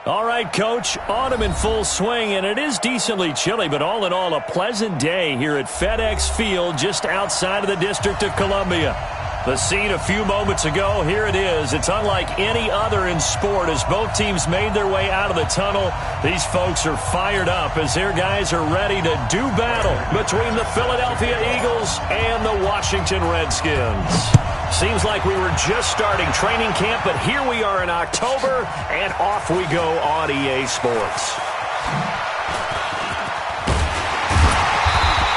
All right, Coach, autumn in full swing, and it is decently chilly, but all in all, a pleasant day here at FedEx Field just outside of the District of Columbia. The scene a few moments ago, here it is. It's unlike any other in sport as both teams made their way out of the tunnel. These folks are fired up as their guys are ready to do battle between the Philadelphia Eagles and the Washington Redskins. Seems like we were just starting training camp, but here we are in October, and off we go on EA Sports.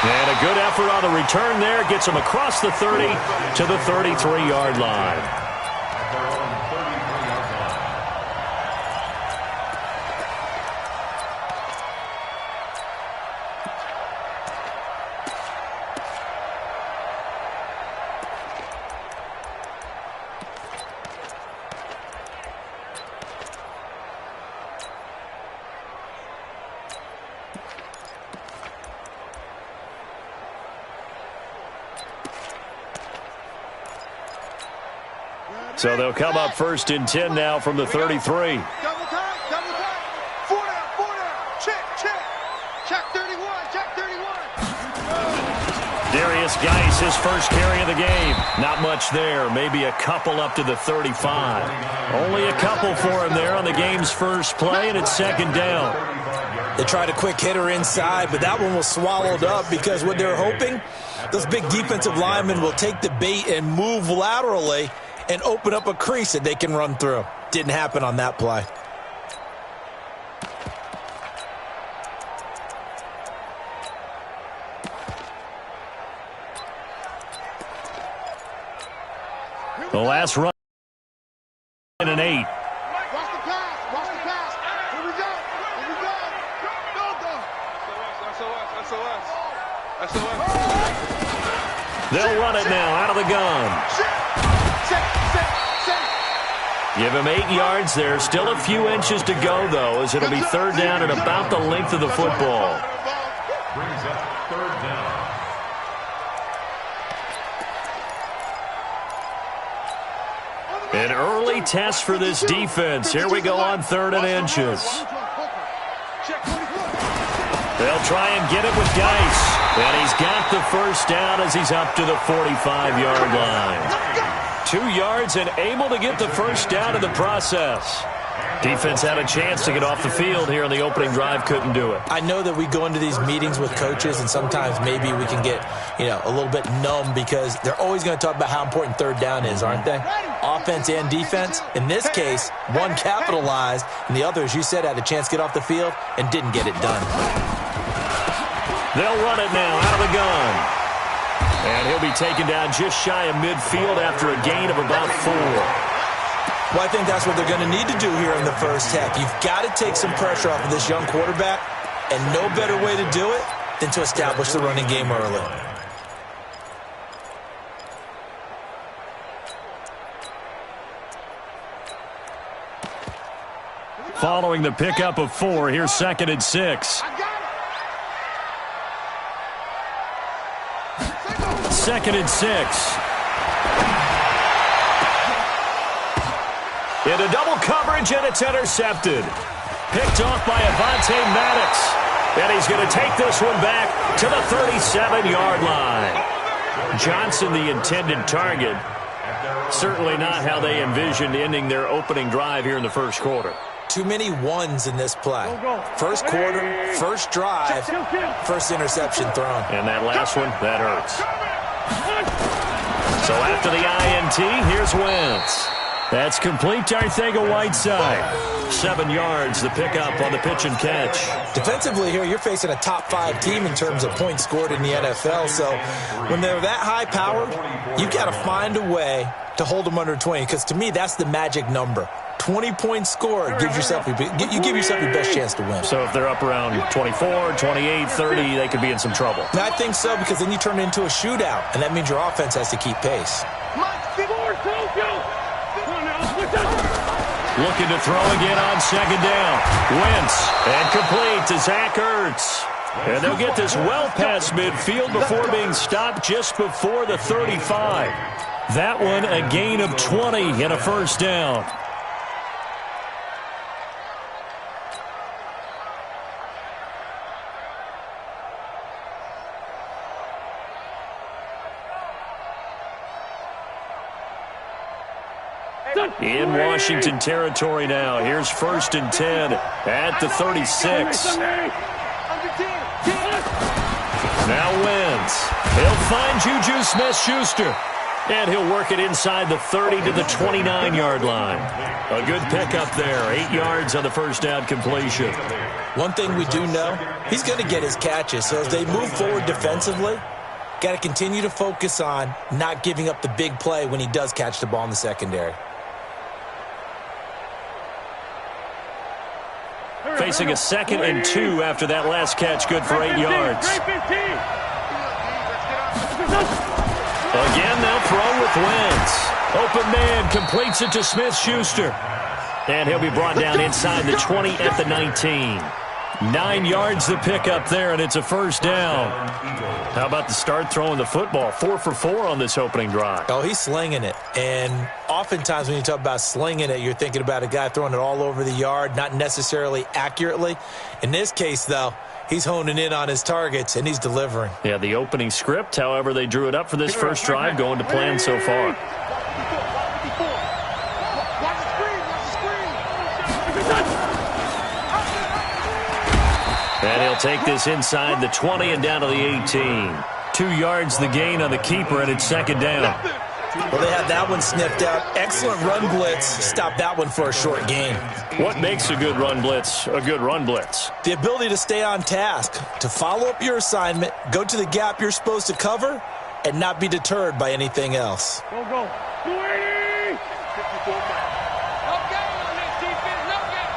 And a good effort on the return there. Gets him across the 30 to the 33-yard line. So they'll come up first and 10 now from the 33. Double time, double time. 4 down. Check 31, check 31. Darius Geis, his first carry of the game. Not much there, maybe a couple up to the 35. Only a couple for him there on the game's first play, and it's second down. They tried a quick hitter inside, but that one was swallowed up because what they're hoping, those big defensive linemen will take the bait and move laterally and open up a crease that they can run through. Didn't happen on that play. The last run in an 8. Watch the pass, watch the pass. Here we go, here we go. SOS. They'll run it now out of the gun. Give him 8 yards there. Still a few inches to go, though, as it'll be third down at about the length of the football. Brings up third down. An early test for this defense. Here we go on 3rd and inches. They'll try and get it with Geis. And he's got the first down as he's up to the 45-yard line. 2 yards and able to get the first down in the process. Defense had a chance to get off the field here on the opening drive, couldn't do it. I know that we go into these meetings with coaches, and sometimes maybe we can get, a little bit numb because they're always going to talk about how important third down is, aren't they? Offense and defense. In this case, one capitalized, and the other, as you said, had a chance to get off the field and didn't get it done. They'll run it now out of the gun. And he'll be taken down just shy of midfield after a gain of about 4. Well, I think that's what they're going to need to do here in the first half. You've got to take some pressure off of this young quarterback, and no better way to do it than to establish the running game early. Following the pickup of 4, here's 2nd and 6. 2nd and 6. Into double coverage, and it's intercepted. Picked off by Avonte Maddox. And he's going to take this one back to the 37-yard line. Johnson, the intended target. Certainly not how they envisioned ending their opening drive here in the first quarter. Too many ones in this play. First quarter, first drive, first interception thrown. And that last one, that hurts. So after the INT, here's Wentz. That's complete to Arcega-Whiteside. 7 yards, the pickup on the pitch and catch. Defensively here, you're facing a top 5 team in terms of points scored in the NFL. So when they're that high powered, you've got to find a way to hold them under 20. Because to me, that's the magic number. 20 points scored, you give yourself your best chance to win. So if they're up around 24, 28, 30, they could be in some trouble. I think so, because then you turn it into a shootout, and that means your offense has to keep pace. Looking to throw again on 2nd down. Wentz, and complete to Zach Ertz. And they'll get this well past midfield before being stopped just before the 35. That one a gain of 20 and a first down. In Washington territory now. Here's 1st and 10 at the 36. Now Wentz. He'll find Juju Smith-Schuster. And he'll work it inside the 30 to the 29-yard line. A good pickup there. 8 yards on the first down completion. One thing we do know, he's going to get his catches. So as they move forward defensively, got to continue to focus on not giving up the big play when he does catch the ball in the secondary. Facing a 2nd and 2 after that last catch, good for 8 yards. Again, they'll throw with Wentz. Open man completes it to Smith-Schuster. And he'll be brought down inside the 20 at the 19. 9 yards the pickup there, and it's a first down. How about the start throwing the football? 4 for 4 on this opening drive. Oh, he's slinging it. And oftentimes when you talk about slinging it, you're thinking about a guy throwing it all over the yard, not necessarily accurately. In this case, though, he's honing in on his targets, and he's delivering. Yeah, the opening script, however, they drew it up for this first drive, going to plan so far. And he'll take this inside the 20 and down to the 18. 2 yards the gain on the keeper, and it's 2nd down. Well, they had that one sniffed out. Excellent run blitz. Stop that one for a short gain. What makes a good run blitz a good run blitz? The ability to stay on task, to follow up your assignment, go to the gap you're supposed to cover, and not be deterred by anything else. Go, go. 280! 54 miles. No game on this defense, no game.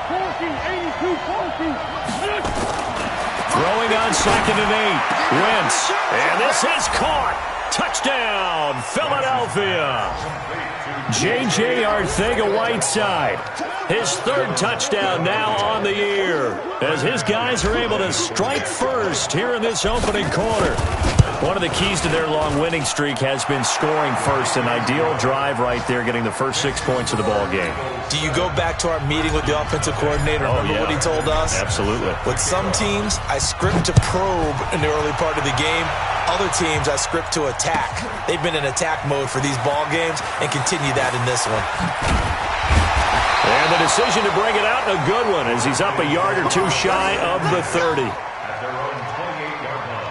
14, 82, 14. Throwing on 2nd and 8. Wentz. And this is caught. Touchdown, Philadelphia. J.J. Arcega-Whiteside. His 3rd touchdown now on the year, as his guys are able to strike first here in this opening quarter. One of the keys to their long winning streak has been scoring first. An ideal drive right there, getting the first 6 points of the ball game. Do you go back to our meeting with the offensive coordinator? Remember what he told us? Absolutely. With some teams, I script to probe in the early part of the game. Other teams, I script to attack. They've been in attack mode for these ball games and continue that in this one. And the decision to bring it out, a good one, as he's up a yard or two shy of the 30. At their own 28-yard line.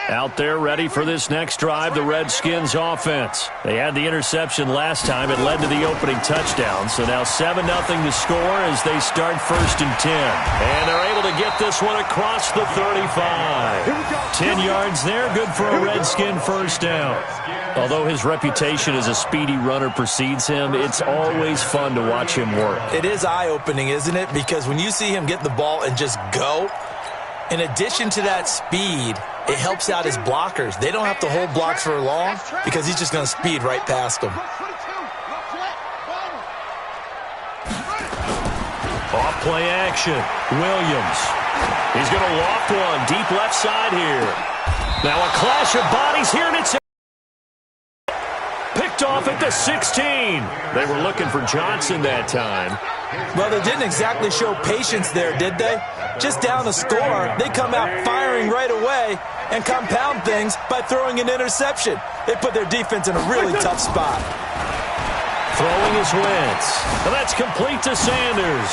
Out there ready for this next drive, the Redskins offense. They had the interception last time. It led to the opening touchdown. So now 7-0 to score as they start 1st and 10. And they're able to get this one across the 35. 10 yards there, good for a Redskin first down. Although his reputation as a speedy runner precedes him, it's always fun to watch him work. It is eye-opening, isn't it? Because when you see him get the ball and just go, in addition to that speed, it helps out his blockers. They don't have to hold blocks for long because he's just going to speed right past them. Off play action. Williams. He's going to loft one deep left side here. Now a clash of bodies here, and it's picked off at the 16. They were looking for Johnson that time. Well, they didn't exactly show patience there, did they? Just down a score, they come out firing right away and compound things by throwing an interception. They put their defense in a really tough spot. Throwing is Wentz. And that's complete to Sanders.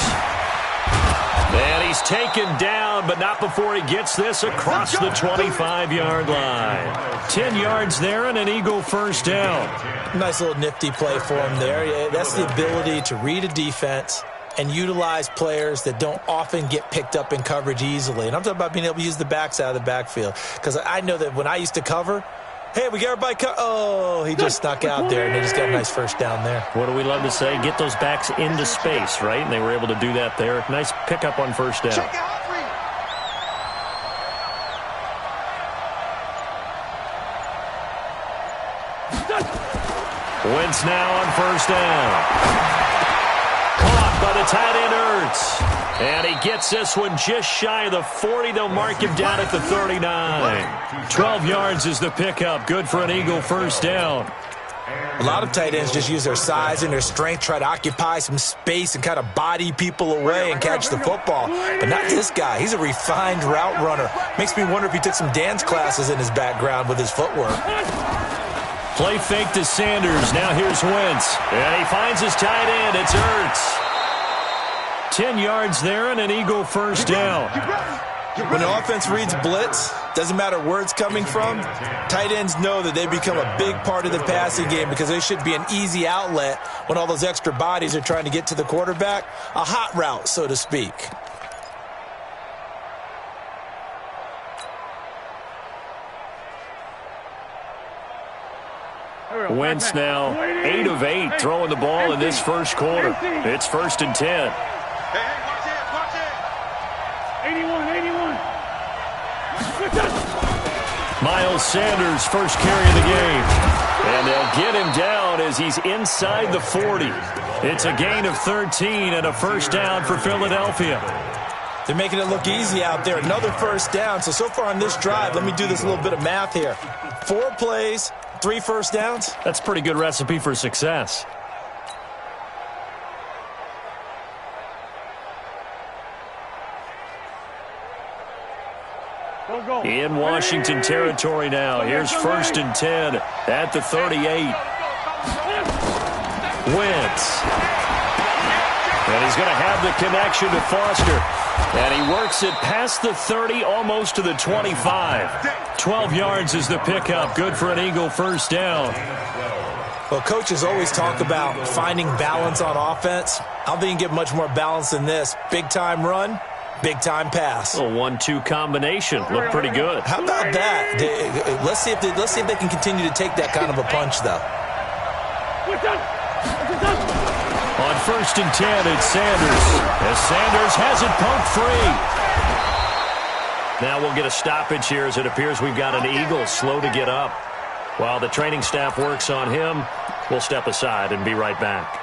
And he's taken down, but not before he gets this across the 25-yard line. 10 yards there and an Eagle first down. Nice little nifty play for him there. Yeah, that's the ability to read a defense and utilize players that don't often get picked up in coverage easily. And I'm talking about being able to use the backs out of the backfield. Because I know that when I used to cover, hey, we got everybody oh, he just snuck out there, and they just got a nice first down there. What do we love to say? Get those backs into space, right? And they were able to do that there. Nice pickup on first down. Wentz now on first down. Caught by the tight end Ertz. And he gets this one just shy of the 40. They'll mark him down at the 39. 12 yards is the pickup. Good for an Eagle first down. A lot of tight ends just use their size and their strength, try to occupy some space and kind of body people away and catch the football. But not this guy. He's a refined route runner. Makes me wonder if he took some dance classes in his background with his footwork. Play fake to Sanders. Now here's Wentz. And he finds his tight end. It's Ertz. 10 yards there and an Eagle first down. When the offense reads blitz, doesn't matter where it's coming from, tight ends know that they become a big part of the passing game because they should be an easy outlet when all those extra bodies are trying to get to the quarterback. A hot route, so to speak. Wentz now 8 of 8 throwing the ball in this first quarter. It's 1st and 10. Hey, watch it, watch it. 81. Miles Sanders first carry of the game. And they'll get him down as he's inside the 40. It's a gain of 13 and a first down for Philadelphia. They're making it look easy out there. Another first down. So far on this drive, let me do this little bit of math here. 4 plays, 3 first downs. That's a pretty good recipe for success. In Washington territory now. Here's 1st and 10 at the 38. Wentz. And he's going to have the connection to Foster. And he works it past the 30, almost to the 25. 12 yards is the pickup. Good for an Eagle first down. Well, coaches always talk about finding balance on offense. I don't think you can get much more balance than this. Big-time run, big-time pass. A 1-2 combination. Looked pretty good. How about that? Let's see if they can continue to take that kind of a punch, though. On 1st and 10, it's Sanders. As Sanders has it poked free. Now we'll get a stoppage here as it appears we've got an Eagle slow to get up. While the training staff works on him, we'll step aside and be right back.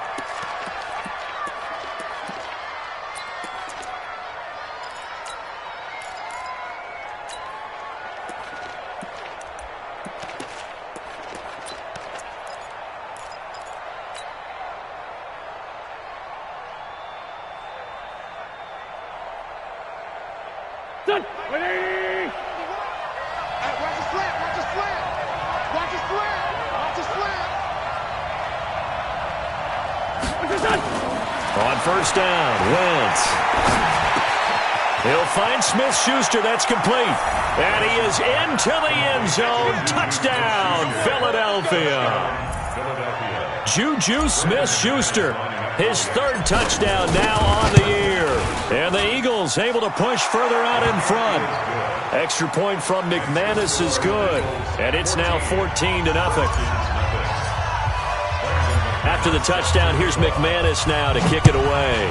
On 1st down, Wentz. He'll find Smith-Schuster. That's complete. And he is into the end zone. Touchdown, Philadelphia. Juju Smith-Schuster. His 3rd touchdown now on the year. And the Eagles able to push further out in front. Extra point from McManus is good. And it's now 14-0. After the touchdown, here's McManus now to kick it away.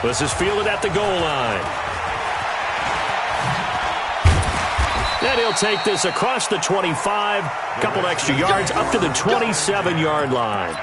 This is fielded at the goal line. And he'll take this across the 25, couple extra yards up to the 27-yard line.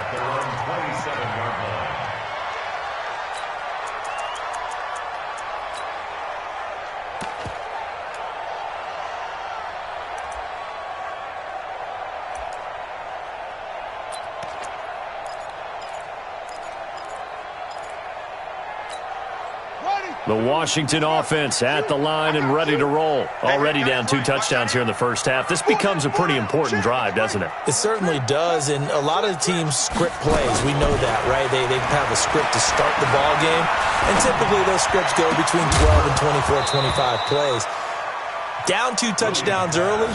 The Washington offense at the line and ready to roll. Already down 2 touchdowns here in the first half. This becomes a pretty important drive, doesn't it? It certainly does, and a lot of the teams script plays. We know that, right? They have a script to start the ball game, and typically those scripts go between 12 and 24, 25 plays. Down 2 touchdowns early,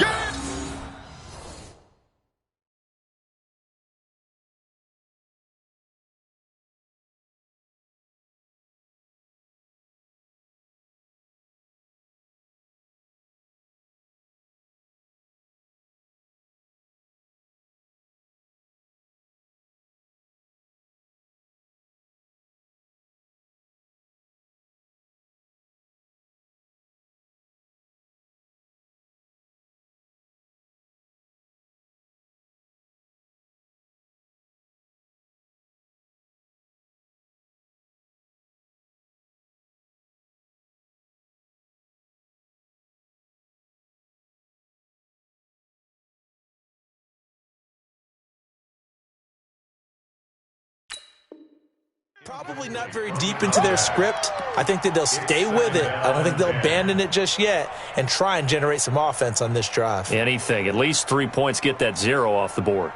Probably not very deep into their script. I think that they'll stay with it. I don't think they'll abandon it just yet and try and generate some offense on this drive. Anything. At least 3 points, get that 0 off the board.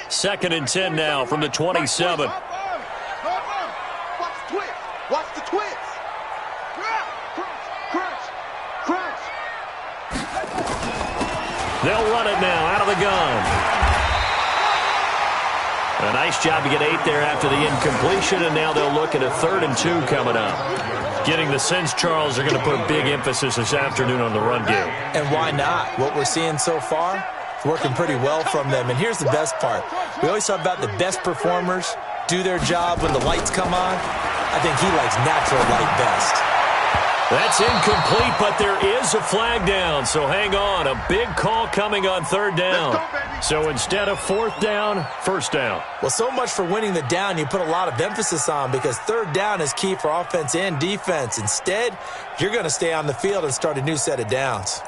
Second and 10 now from the 27. Watch the twist. Watch the twist. Crunch. They'll run it now out of the gun. A nice job to get 8 there after the incompletion, and now they'll look at a 3rd and 2 coming up. Getting the sense, Charles, they're going to put a big emphasis this afternoon on the run game. And why not? What we're seeing so far, working pretty well from them. And here's the best part. We always talk about the best performers do their job when the lights come on. I think he likes natural light best. That's incomplete, but there is a flag down, so hang on. A big call coming on 3rd down. So instead of 4th down, 1st down. Well, so much for winning the down you put a lot of emphasis on, because 3rd down is key for offense and defense. Instead, you're going to stay on the field and start a new set of downs.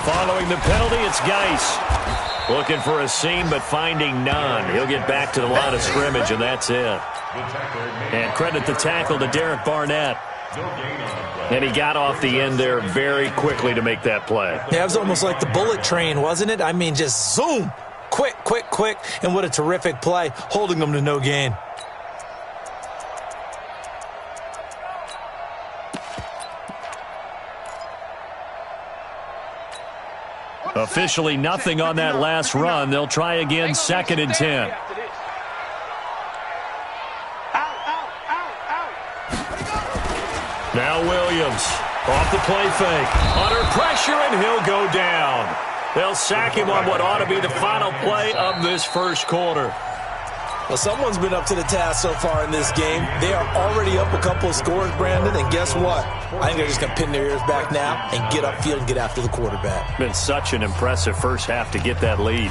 Following the penalty, it's Geis. Looking for a seam, but finding none. He'll get back to the line of scrimmage, and that's it. And credit the tackle to Derek Barnett. And he got off the end there very quickly to make that play. Yeah, it was almost like the bullet train, wasn't it? I mean, just zoom. Quick. And what a terrific play, holding them to no gain. Officially nothing on that last run. They'll try again, 2nd and 10. Now Williams off the play fake. Under pressure, and he'll go down. They'll sack him on what ought to be the final play of this first quarter. Well, someone's been up to the task so far in this game. They are already up a couple of scores, Brandon, and guess what? I think they're just going to pin their ears back now and get upfield and get after the quarterback. Been such an impressive first half to get that lead.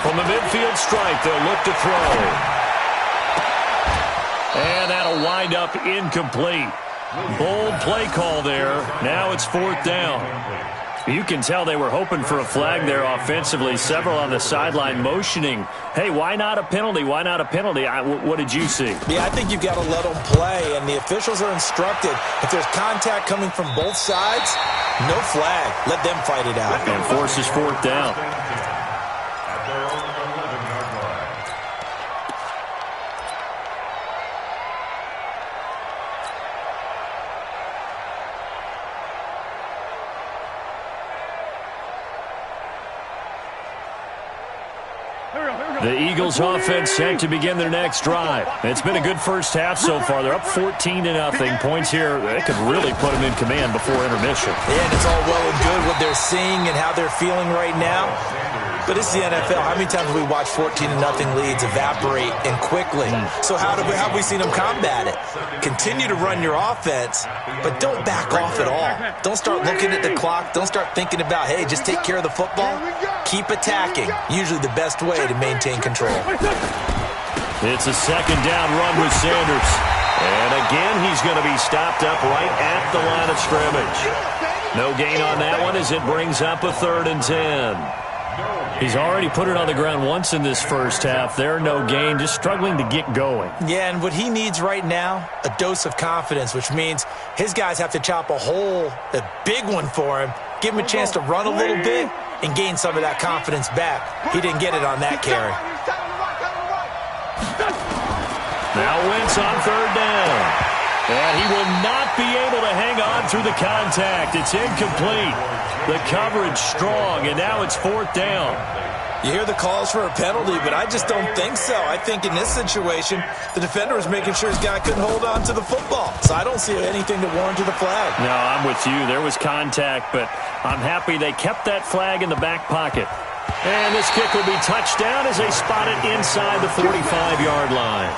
From the midfield strike, they'll look to throw. And that'll wind up incomplete. Bold play call there. Now it's 4th down. You can tell they were hoping for a flag there offensively. Several on the sideline motioning, hey, why not a penalty? Why not a penalty? What did you see? Yeah, I think you've got to let them play, and the officials are instructed. If there's contact coming from both sides, no flag. Let them fight it out. And forces 4th down. The Eagles offense set to begin their next drive. It's been a good first half so far. They're up 14-0. Points here, they could really put them in command before intermission. Yeah, and it's all well and good what they're seeing and how they're feeling right now. But it's the NFL. How many times have we watched 14-0 leads evaporate and quickly? So how have we seen them combat it? Continue to run your offense, but don't back off at all. Don't start looking at the clock. Don't start thinking about, hey, just take care of the football. Keep attacking. Usually the best way to maintain control. It's a 2nd down run with Sanders. And again, he's going to be stopped up right at the line of scrimmage. No gain on that one as it brings up a 3rd and 10. He's already put it on the ground once in this first half. There, no gain, just struggling to get going. Yeah, and what he needs right now, a dose of confidence, which means his guys have to chop a big one for him, give him a chance to run a little bit and gain some of that confidence back. He didn't get it on that carry. Now Wentz on third down. And he will not be able to hang on through the contact. It's incomplete. The coverage strong, and now it's fourth down. You hear the calls for a penalty, but I just don't think so. I think in this situation, the defender was making sure his guy couldn't hold on to the football. So I don't see anything to warrant the flag. No, I'm with you. There was contact, but I'm happy they kept that flag in the back pocket. And this kick will be touched down as they spot it inside the 45-yard line.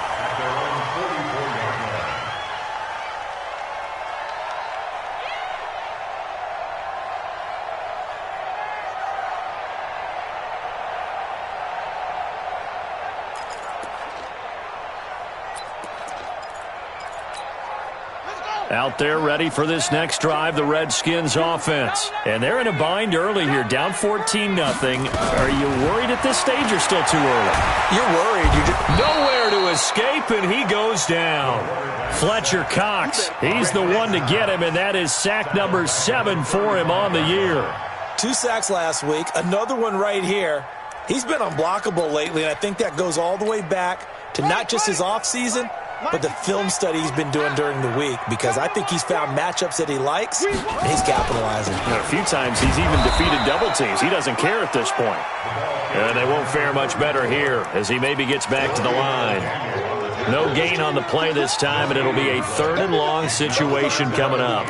Out there ready for this next drive, the Redskins offense. And they're in a bind early here, down 14-0. Are you worried at this stage or still too early? You're worried. Nowhere to escape, and he goes down. Fletcher Cox, he's the one to get him, and that is sack number 7 for him on the year. 2 sacks last week, another one right here. He's been unblockable lately, and I think that goes all the way back to not just his offseason, but the film study he's been doing during the week, because I think he's found matchups that he likes, and he's capitalizing. A few times he's even defeated double teams. He doesn't care at this point. And they won't fare much better here as he maybe gets back to the line. No gain on the play this time, and it'll be a 3rd and long situation coming up.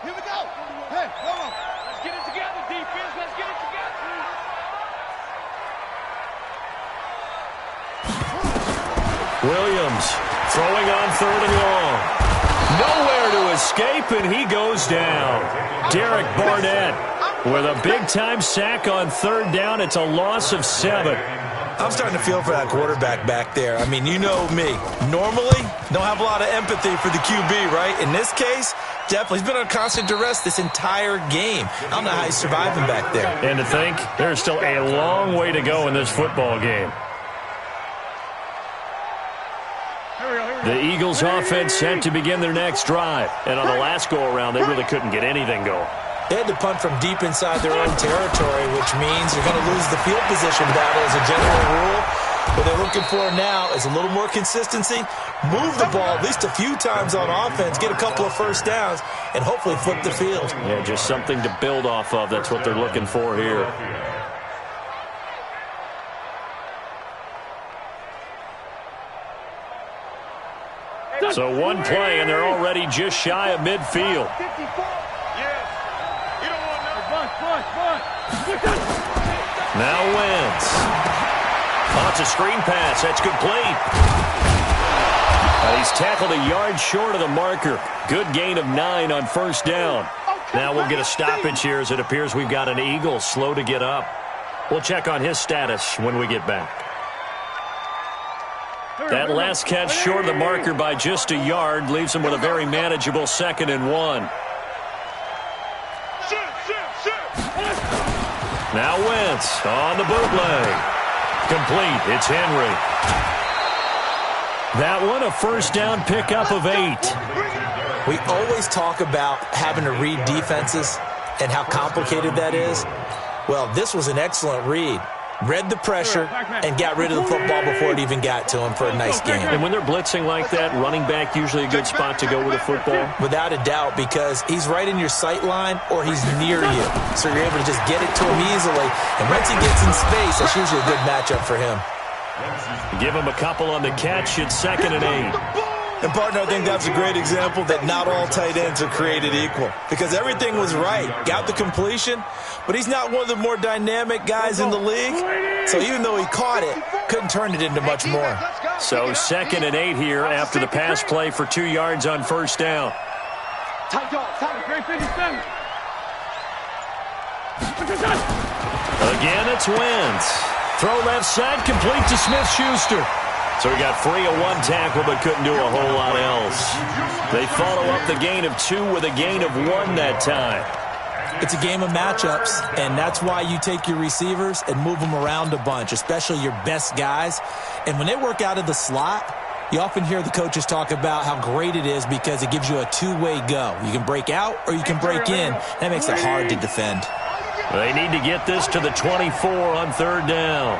Here we go. Hey, come on. Let's get it together, defense. Let's get it together. Williams throwing on 3rd and long. Nowhere to escape, and he goes down. Derek Barnett with a big-time sack on 3rd down. It's a loss of 7. I'm starting to feel for that quarterback back there. I mean, you know me. Normally, don't have a lot of empathy for the QB, right? In this case, definitely. He's been on constant duress this entire game. I don't know how he's surviving back there. And to think, there's still a long way to go in this football game. The Eagles offense set to begin their next drive. And on the last go-around, they really couldn't get anything going. They had to punt from deep inside their own territory, which means you're going to lose the field position battle as a general rule. What they're looking for now is a little more consistency, move the ball at least a few times on offense, get a couple of first downs, and hopefully flip the field. Yeah, just something to build off of. That's what they're looking for here. So one play, and they're already just shy of midfield. Now Wentz. Oh, it's a screen pass. That's complete. He's tackled a yard short of the marker. Good gain of 9 on 1st down. Now we'll get a stoppage here as it appears we've got an Eagle slow to get up. We'll check on his status when we get back. That last catch short of the marker by just a yard leaves him with a very manageable 2nd and 1. Now Wentz on the bootleg. Complete. It's Henry. That one a 1st down pickup of 8. We always talk about having to read defenses and how complicated that is. Well, this was an excellent read. Read the pressure and got rid of the football before it even got to him for a nice game. And when they're blitzing like that, running back usually a good spot to go with the football? Without a doubt, because he's right in your sight line or he's near you. So you're able to just get it to him easily. And once he gets in space, that's usually a good matchup for him. Give him a couple on the catch. It's 2nd and 8. And, partner, I think that's a great example that not all tight ends are created equal. Because everything was right. Got the completion, but he's not one of the more dynamic guys in the league. So even though he caught it, couldn't turn it into much more. So 2nd and 8 here after the pass play for 2 yards on 1st down. Again, it's Wentz. Throw left side, complete to Smith-Schuster. So he got free of one tackle but couldn't do a whole lot else. They follow up the gain of 2 with a gain of 1 that time. It's a game of matchups, and that's why you take your receivers and move them around a bunch, especially your best guys. And when they work out of the slot, you often hear the coaches talk about how great it is because it gives you a two-way go. You can break out or you can break in. That makes it hard to defend. They need to get this to the 24 on 3rd down.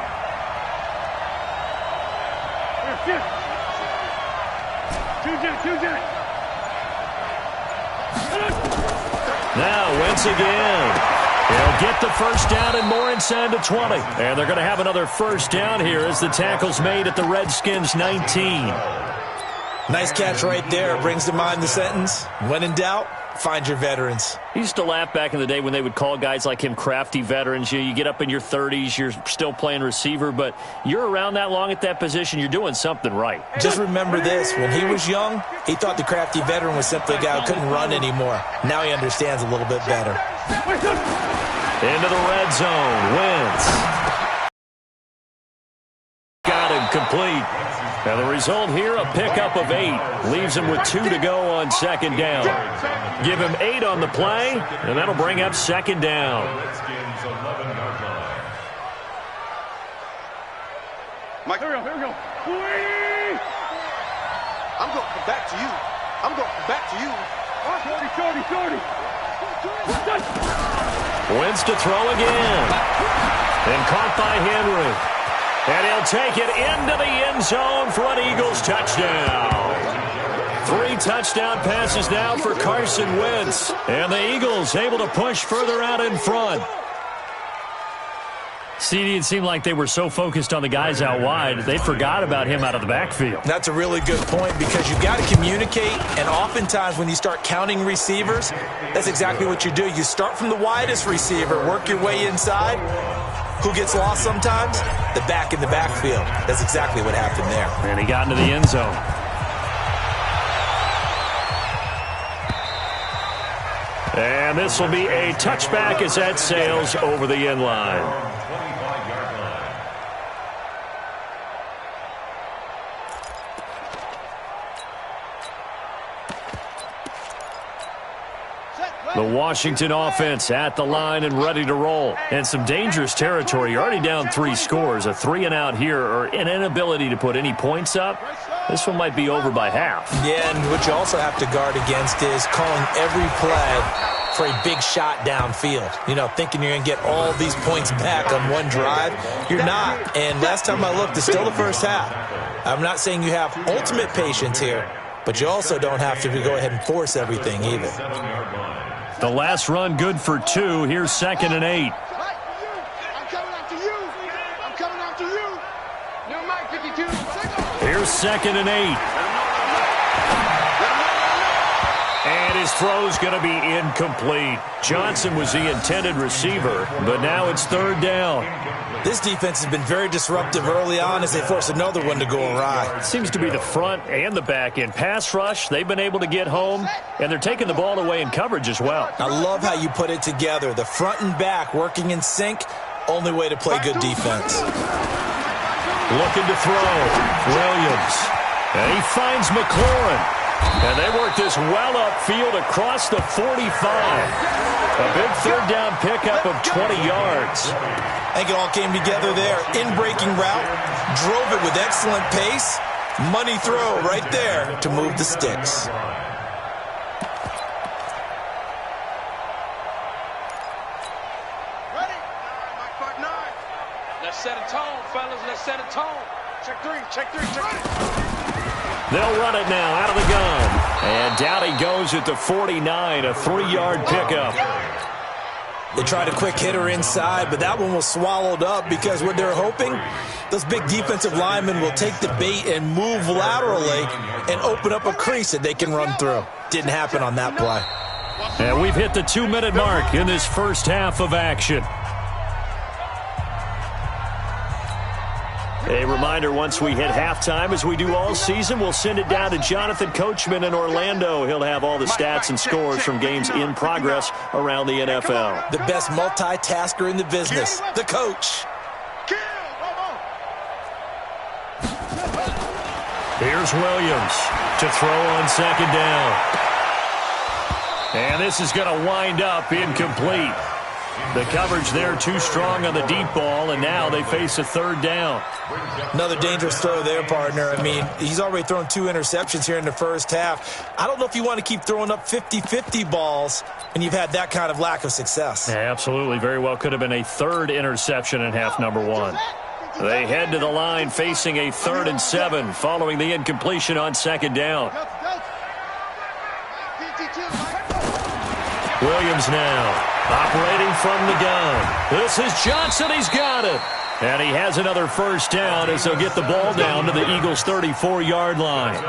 Now Wentz again. He'll get the first down and more inside the 20. And they're going to have another first down here as the tackle's made at the Redskins' 19. Nice catch right there. Brings to mind the sentence, when in doubt, find your veterans. He used to laugh back in the day when they would call guys like him crafty veterans. You get up in your 30s, you're still playing receiver, but you're around that long at that position, you're doing something right. Just remember this. When he was young, he thought the crafty veteran was simply a guy who couldn't run anymore. Now he understands a little bit better. Into the red zone. Wentz. Got him complete. Now the result here, a pickup of 8. Leaves him with 2 to go on 2nd down. Give him 8 on the play, and that'll bring up 2nd down. Mike, here we go. I'm going to come back to you. I'm going to come back to you. Shorty. Wentz to throw again. And caught by Henry. And he'll take it into the end zone for an Eagles touchdown. 3 touchdown passes now for Carson Wentz. And the Eagles able to push further out in front. CD, it seemed like they were so focused on the guys out wide, they forgot about him out of the backfield. That's a really good point because you've got to communicate, and oftentimes when you start counting receivers, that's exactly what you do. You start from the widest receiver, work your way inside. Who gets lost sometimes? The back in the backfield. That's exactly what happened there. And he got into the end zone. And this will be a touchback as that sails over the end line. The Washington offense at the line and ready to roll. And some dangerous territory. You're already down 3 scores. A 3-and-out here or an inability to put any points up. This one might be over by half. Yeah, and what you also have to guard against is calling every play for a big shot downfield. You know, thinking you're going to get all these points back on one drive. You're not. And last time I looked, it's still the first half. I'm not saying you have ultimate patience here, but you also don't have to go ahead and force everything either. The last run good for 2. Here's 2nd and 8. I'm coming after you. I'm coming after you. New Mike 52. Here's 2nd and 8. And his throw's going to be incomplete. Johnson was the intended receiver, but now it's 3rd down. This defense has been very disruptive early on as they force another one to go awry. It seems to be the front and the back end. Pass rush, they've been able to get home, and they're taking the ball away in coverage as well. I love how you put it together. The front and back working in sync, only way to play good defense. Looking to throw. Williams. And he finds McLaurin. And they work this well upfield across the 45. A big 3rd down pickup of 20 yards. I think it all came together there. In-breaking route, drove it with excellent pace. Money throw right there to move the sticks. Ready? Mike part 9. Let's set a tone, fellas. Let's set a tone. Check 3, check 3, check 3. They'll run it now out of the gun. And down he goes at the 49, a 3-yard pickup. They tried a quick hitter inside, but that one was swallowed up because what they're hoping, those big defensive linemen will take the bait and move laterally and open up a crease that they can run through. Didn't happen on that play. And we've hit the 2-minute mark in this first half of action. A reminder, once we hit halftime, as we do all season, we'll send it down to Jonathan Coachman in Orlando. He'll have all the stats and scores from games in progress around the NFL. The best multitasker in the business, the coach. Kill! Here's Williams to throw on second down. And this is going to wind up incomplete. The coverage there too strong on the deep ball, and now they face a third down. Another dangerous throw there, partner. I mean, he's already thrown 2 interceptions here in the first half. I don't know if you want to keep throwing up 50-50 balls when you've had that kind of lack of success. Yeah, absolutely. Very well could have been a third interception in half number 1. They head to the line facing a 3rd and 7 following the incompletion on second down. Williams now operating from the gun. This is Johnson. He's got it. And he has another first down as they'll get the ball down to the Eagles' 34-yard line.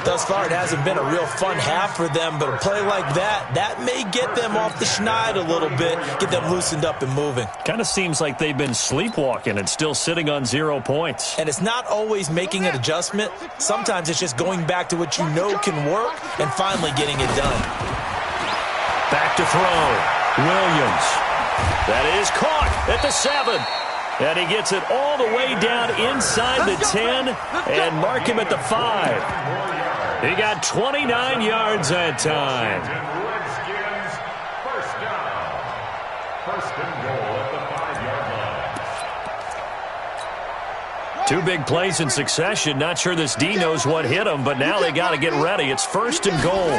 Thus far, it hasn't been a real fun half for them, but a play like that may get them off the schneid a little bit, get them loosened up and moving. Kind of seems like they've been sleepwalking and still sitting on 0 points. And it's not always making an adjustment. Sometimes it's just going back to what you know can work and finally getting it done. Back to throw. Williams. That is caught at the 7. And he gets it all the way down inside the 10 and mark him at the 5. He got 29 yards that time. Redskins, first down. First and goal at the 5-yard line. 2 big plays in succession. Not sure this D knows what hit him, but now they got to get ready. It's first and goal.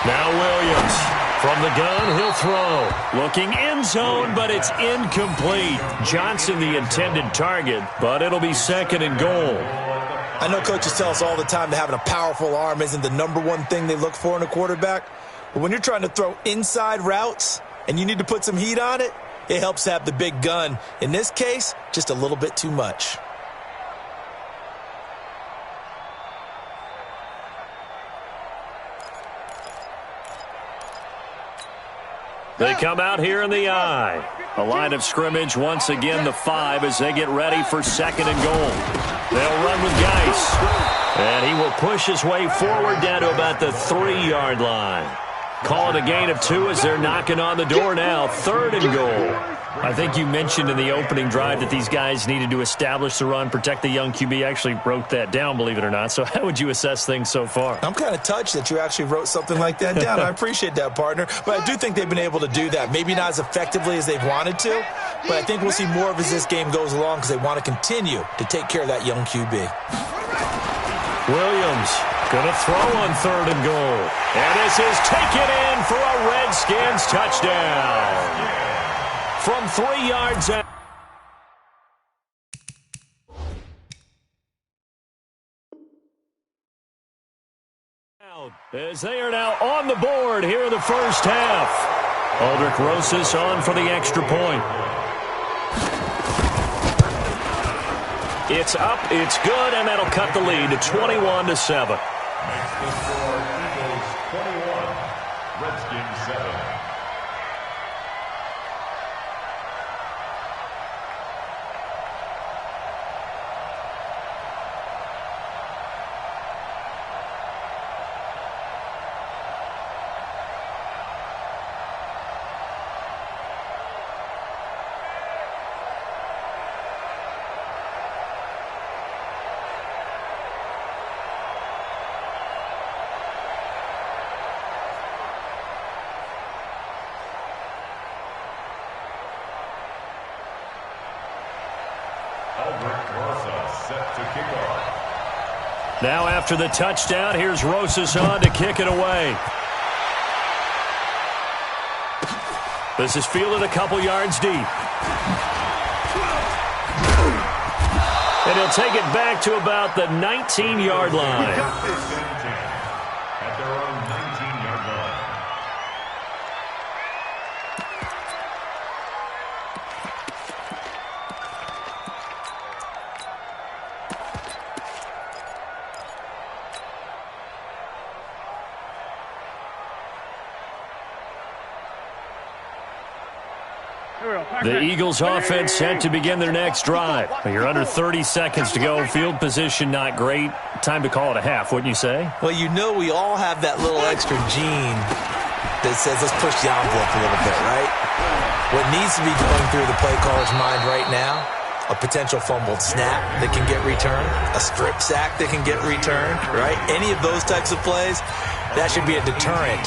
Now Williams. From the gun, he'll throw. Looking end zone, but it's incomplete. Johnson the intended target, but it'll be second and goal. I know coaches tell us all the time that having a powerful arm isn't the #1 thing they look for in a quarterback. But when you're trying to throw inside routes and you need to put some heat on it, it helps to have the big gun. In this case, just a little bit too much. They come out here in the I. A line of scrimmage once again the 5 as they get ready for second and goal. They'll run with Geis. And he will push his way forward down to about the 3-yard line. Call it a gain of 2 as they're knocking on the door now. Third and goal. I think you mentioned in the opening drive that these guys needed to establish the run, protect the young QB. Actually wrote that down, believe it or not. So how would you assess things so far? I'm kind of touched that you actually wrote something like that down. I appreciate that, partner. But I do think they've been able to do that. Maybe not as effectively as they've wanted to, but I think we'll see more of as this game goes along because they want to continue to take care of that young QB. Williams going to throw on third and goal. And this is taken in for a Redskins touchdown. From 3 yards out. As they are now on the board here in the first half. Aldrich Rosas on for the extra point. It's up, it's good, and that'll cut the lead to 21-7. Makes the score Eagles 21, Redskins 7. Now after the touchdown, here's Rosas on to kick it away. This is fielded a couple yards deep. And he'll take it back to about the 19-yard line. At their own 19-yard line. The Eagles offense set to begin their next drive. You're under 30 seconds to go. Field position not great. Time to call it a half, wouldn't you say? Well, you know we all have that little extra gene that says let's push the envelope a little bit, right? What needs to be going through the play caller's mind right now, a potential fumbled snap that can get returned, a strip sack that can get returned, right? Any of those types of plays, that should be a deterrent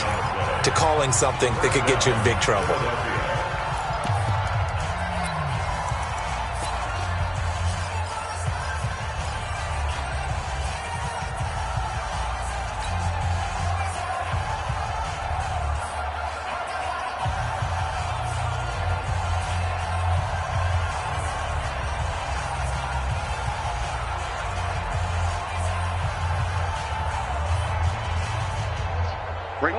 to calling something that could get you in big trouble.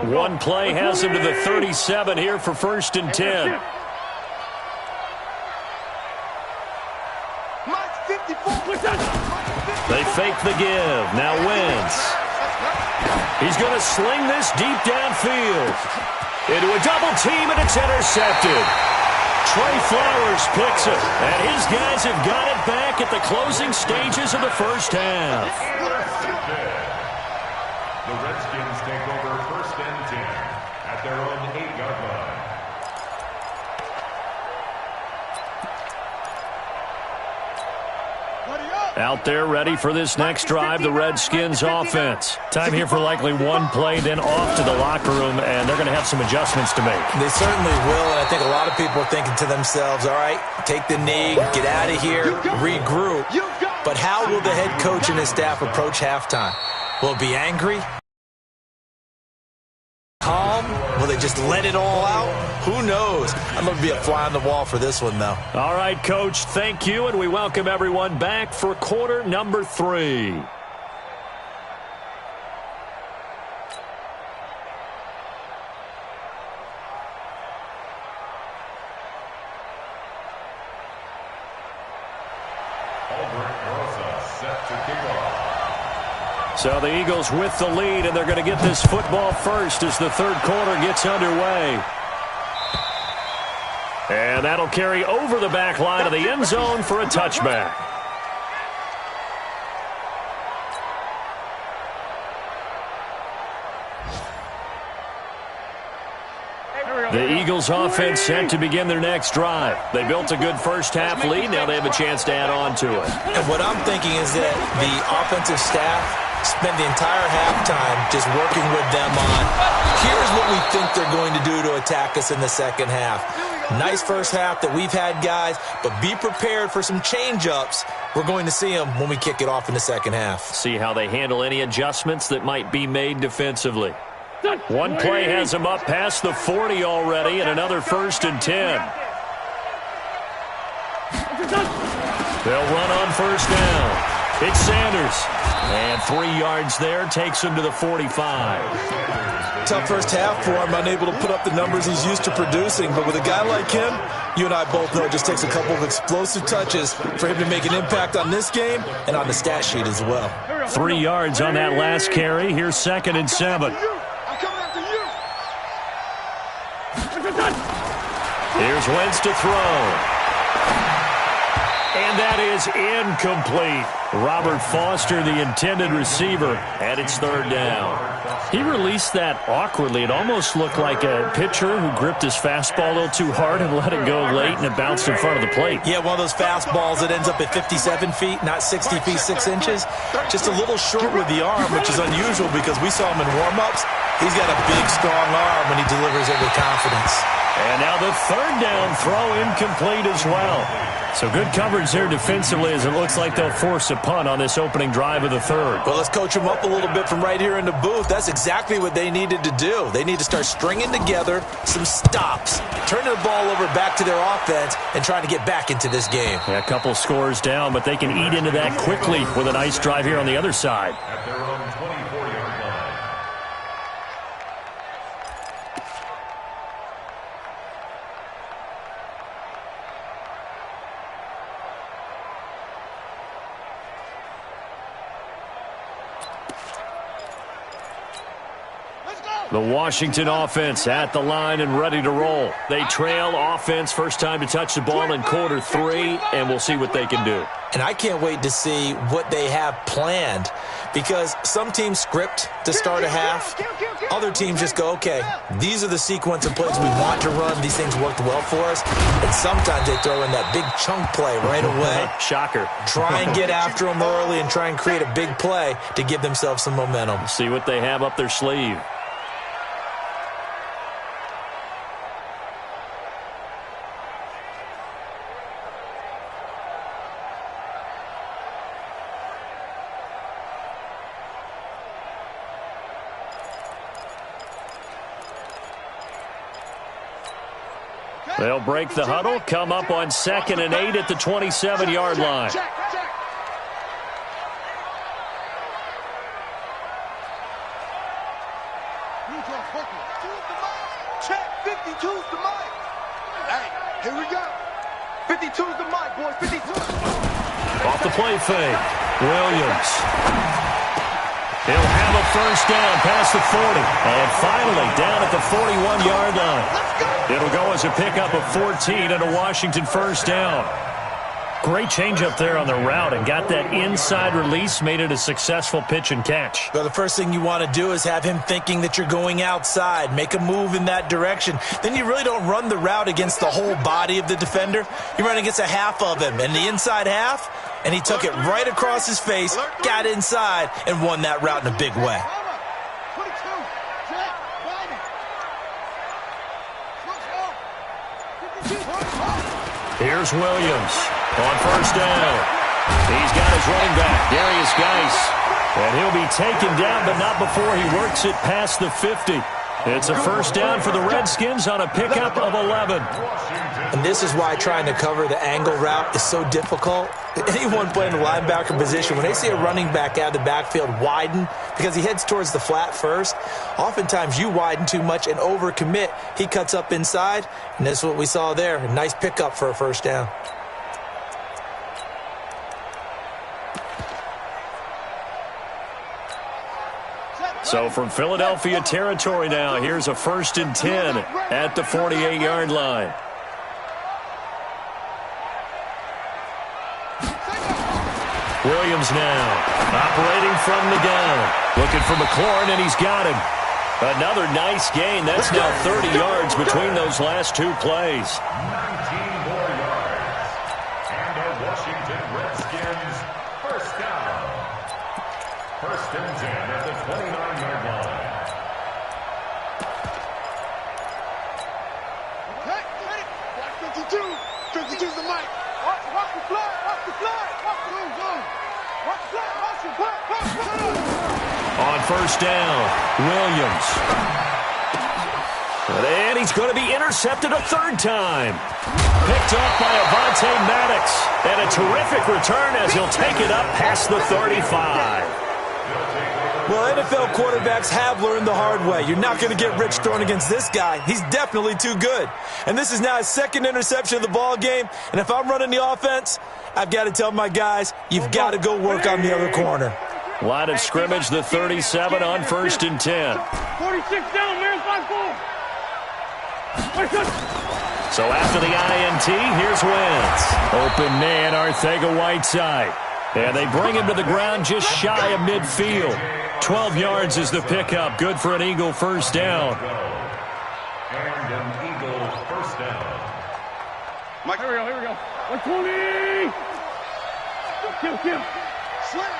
One play has him to the 37 here for 1st and 10. They fake the give. Now Wentz. He's going to sling this deep downfield. Into a double team, and it's intercepted. Trey Flowers picks it, and his guys have got it back at the closing stages of the first half. The Redskins take over 1st and 10 at their own 8-yard line. Out there ready for this next drive, the Redskins offense. Time here for likely one play, then off to the locker room, and they're going to have some adjustments to make. They certainly will, and I think a lot of people are thinking to themselves, all right, take the knee, get out of here, regroup. But how will the head coach and his staff approach halftime? Will it be angry? Calm? Will they just let it all out? Who knows? I'm going to be a fly on the wall for this one, though. All right, Coach, thank you, and we welcome everyone back for quarter number 3. Set to kick off. So the Eagles with the lead, and they're going to get this football first as the third quarter gets underway. And that'll carry over the back line of the end zone for a touchback. The Eagles offense set to begin their next drive. They built a good first half lead. Now they have a chance to add on to it. And what I'm thinking is that the offensive staff spend the entire halftime just working with them on, here's what we think they're going to do to attack us in the second half. Nice first half that we've had, guys, but be prepared for some change-ups. We're going to see them when we kick it off in the second half. See how they handle any adjustments that might be made defensively. One play has them up past the 40 already, and another 1st and 10. They'll run on 1st down. It's Sanders. And 3 yards there takes him to the 45. Tough first half for him, unable to put up the numbers he's used to producing. But with a guy like him, you and I both know it just takes a couple of explosive touches for him to make an impact on this game and on the stat sheet as well. 3 yards on that last carry. Here's 2nd and 7. Here's Wentz to throw. And that is incomplete. Robert Foster, the intended receiver, and it's 3rd down. He released that awkwardly. It almost looked like a pitcher who gripped his fastball a little too hard and let it go late, and it bounced in front of the plate. Yeah, one of those fastballs that ends up at 57 feet, not 60 feet, 6 inches. Just a little short with the arm, which is unusual because we saw him in warm-ups. He's got a big, strong arm when he delivers it with confidence. And now the 3rd down throw incomplete as well. So good coverage there defensively as it looks like they'll force a punt on this opening drive of the 3rd. Well, let's coach them up a little bit from right here in the booth. That's exactly what they needed to do. They need to start stringing together some stops, turning the ball over back to their offense, and trying to get back into this game. Yeah, a couple scores down, but they can eat into that quickly with a nice drive here on the other side. At their own 24-yard line. Let's go! The Washington offense at the line and ready to roll. They trail offense first time to touch the ball in quarter 3, and we'll see what they can do. And I can't wait to see what they have planned, because some teams script to start a half. Other teams just go, okay, these are the sequence of plays we want to run. These things worked well for us. And sometimes they throw in that big chunk play right away. Shocker. Try and get after them early and try and create a big play to give themselves some momentum. See what they have up their sleeve. They'll break the huddle, come up on 2nd and 8 at the 27-yard line. Check. Check, 52's the mic. Hey, here we go. 52's the mic, boys, 52. Off the play fake, Williams. He'll have a first down past the 40. And finally down at the 41-yard line. It'll go as a pickup of 14 and a Washington first down. Great change up there on the route and got that inside release, made it a successful pitch and catch. Well, the first thing you want to do is have him thinking that you're going outside, make a move in that direction. Then you really don't run the route against the whole body of the defender. You run against a half of him, and the inside half, and he took it right across his face, got inside, and won that route in a big way. Here's Williams on first down. He's got his running back, Darius Geis. And he'll be taken down, but not before he works it past the 50. It's a first down for the Redskins on a pickup of 11. And this is why trying to cover the angle route is so difficult. Anyone playing the linebacker position, when they see a running back out of the backfield widen, because he heads towards the flat first, oftentimes you widen too much and overcommit. He cuts up inside, and that's what we saw there. A nice pickup for a first down. So from Philadelphia territory now, here's a 1st and 10 at the 48-yard line. Williams now operating from the gun. Looking for McLaurin, and he's got him. Another nice gain. That's now 30 yards between those last 2 plays. 19 more yards. And the Washington Redskins first down. 1st and 10 at the 29-yard line. Watch 52. 52's the mic. Watch the fly. Watch the fly. Watch the fly. Watch the fly. On first down, Williams. And he's going to be intercepted a 3rd time. Picked off by Avonte Maddox. And a terrific return as he'll take it up past the 35. Well, NFL quarterbacks have learned the hard way. You're not going to get rich throwing against this guy. He's definitely too good. And this is now his 2nd interception of the ball game. And if I'm running the offense, I've got to tell my guys, you've got to go work on the other corner. Line of scrimmage, the 37 on 1st and 10. 46 down, man, 5-4. So after the INT, here's Wentz. Open man, Arcega-Whiteside. And they bring him to the ground just shy of midfield. 12 yards is the pickup. Good for an Eagle first down. And an Eagle first down. Mike, here we go. 120. Kill. Slam.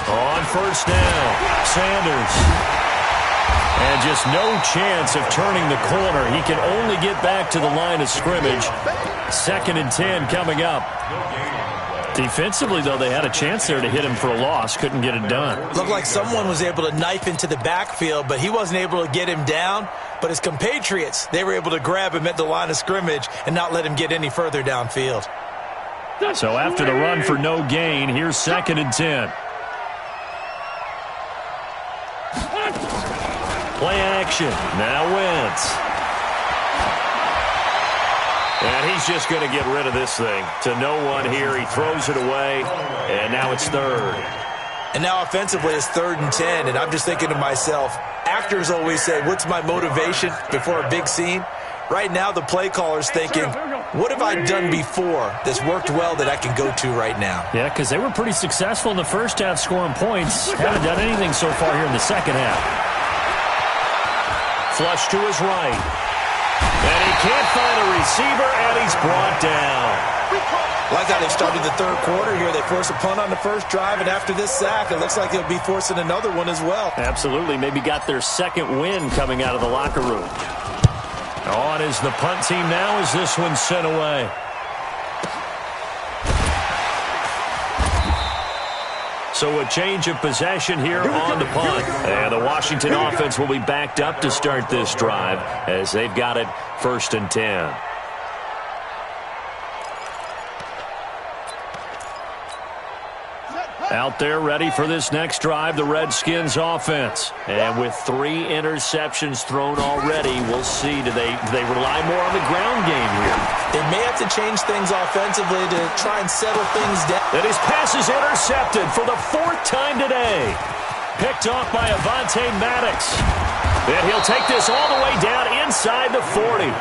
On first down, Sanders. And just no chance of turning the corner. He can only get back to the line of scrimmage. 2nd and 10 coming up. Defensively, though, they had a chance there to hit him for a loss. Couldn't get it done. Looked like someone was able to knife into the backfield, but he wasn't able to get him down. But his compatriots, they were able to grab him at the line of scrimmage and not let him get any further downfield. So after the run for no gain, here's 2nd and 10. Play action. Now Wentz. And he's just going to get rid of this thing. To no one here. He throws it away, and now it's 3rd. And now offensively, it's 3rd and 10, and I'm just thinking to myself, actors always say, what's my motivation before a big scene? Right now, the play caller's thinking, what have I done before that's worked well that I can go to right now? Yeah, because they were pretty successful in the first half scoring points. Haven't done anything so far here in the second half. Flush to his right. And he can't find a receiver, and he's brought down. Like how they started the third quarter here. They forced a punt on the first drive, and after this sack, it looks like they'll be forcing another one as well. Absolutely. Maybe got their second win coming out of the locker room. On is the punt team now as this one's sent away. So a change of possession here on the punt. And the Washington offense will be backed up to start this drive as they've got it 1st and 10. Out there ready for this next drive, the Redskins offense. And with 3 interceptions thrown already, we'll see. Do they rely more on the ground game here? They may have to change things offensively to try and settle things down. And his pass is intercepted for the 4th time today. Picked off by Avonte Maddox. And he'll take this all the way down inside the 40.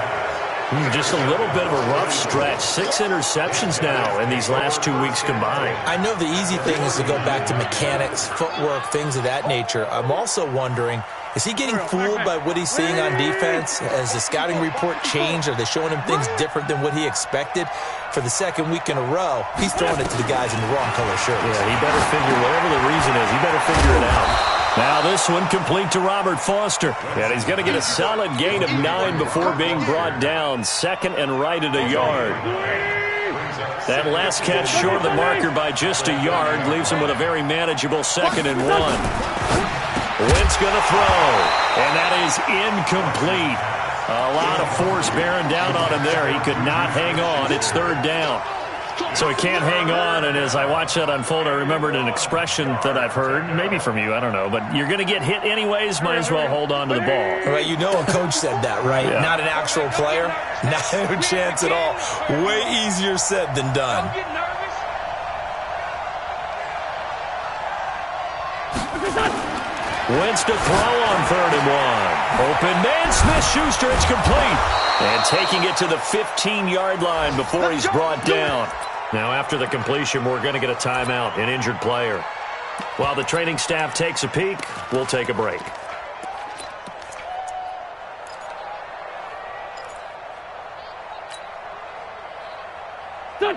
Just a little bit of a rough stretch. 6 interceptions now in these last 2 weeks combined. I know the easy thing is to go back to mechanics, footwork, things of that nature. I'm also wondering, is he getting fooled by what he's seeing on defense? Has the scouting report changed? Are they showing him things different than what he expected? For the 2nd week in a row, he's throwing it to the guys in the wrong color shirts. Yeah, he better figure, whatever the reason is, he better figure it out. Now this one complete to Robert Foster. And he's going to get a solid gain of 9 before being brought down. 2nd and right at a yard. That last catch short of the marker by just a yard leaves him with a very manageable 2nd and 1. Wentz going to throw. And that is incomplete. A lot of force bearing down on him there. He could not hang on. It's 3rd down. So he can't hang on, and as I watch that unfold, I remembered an expression that I've heard, maybe from you, I don't know, but you're going to get hit anyways, might as well hold on to the ball. Right, you know a coach said that, right? Yeah. Not an actual player? No chance at all. Way easier said than done. Wentz to throw on 3rd and 1. Open man, Smith-Schuster, it's complete. And taking it to the 15-yard line before he's brought down. Now after the completion, we're going to get a timeout, an injured player. While the training staff takes a peek, we'll take a break.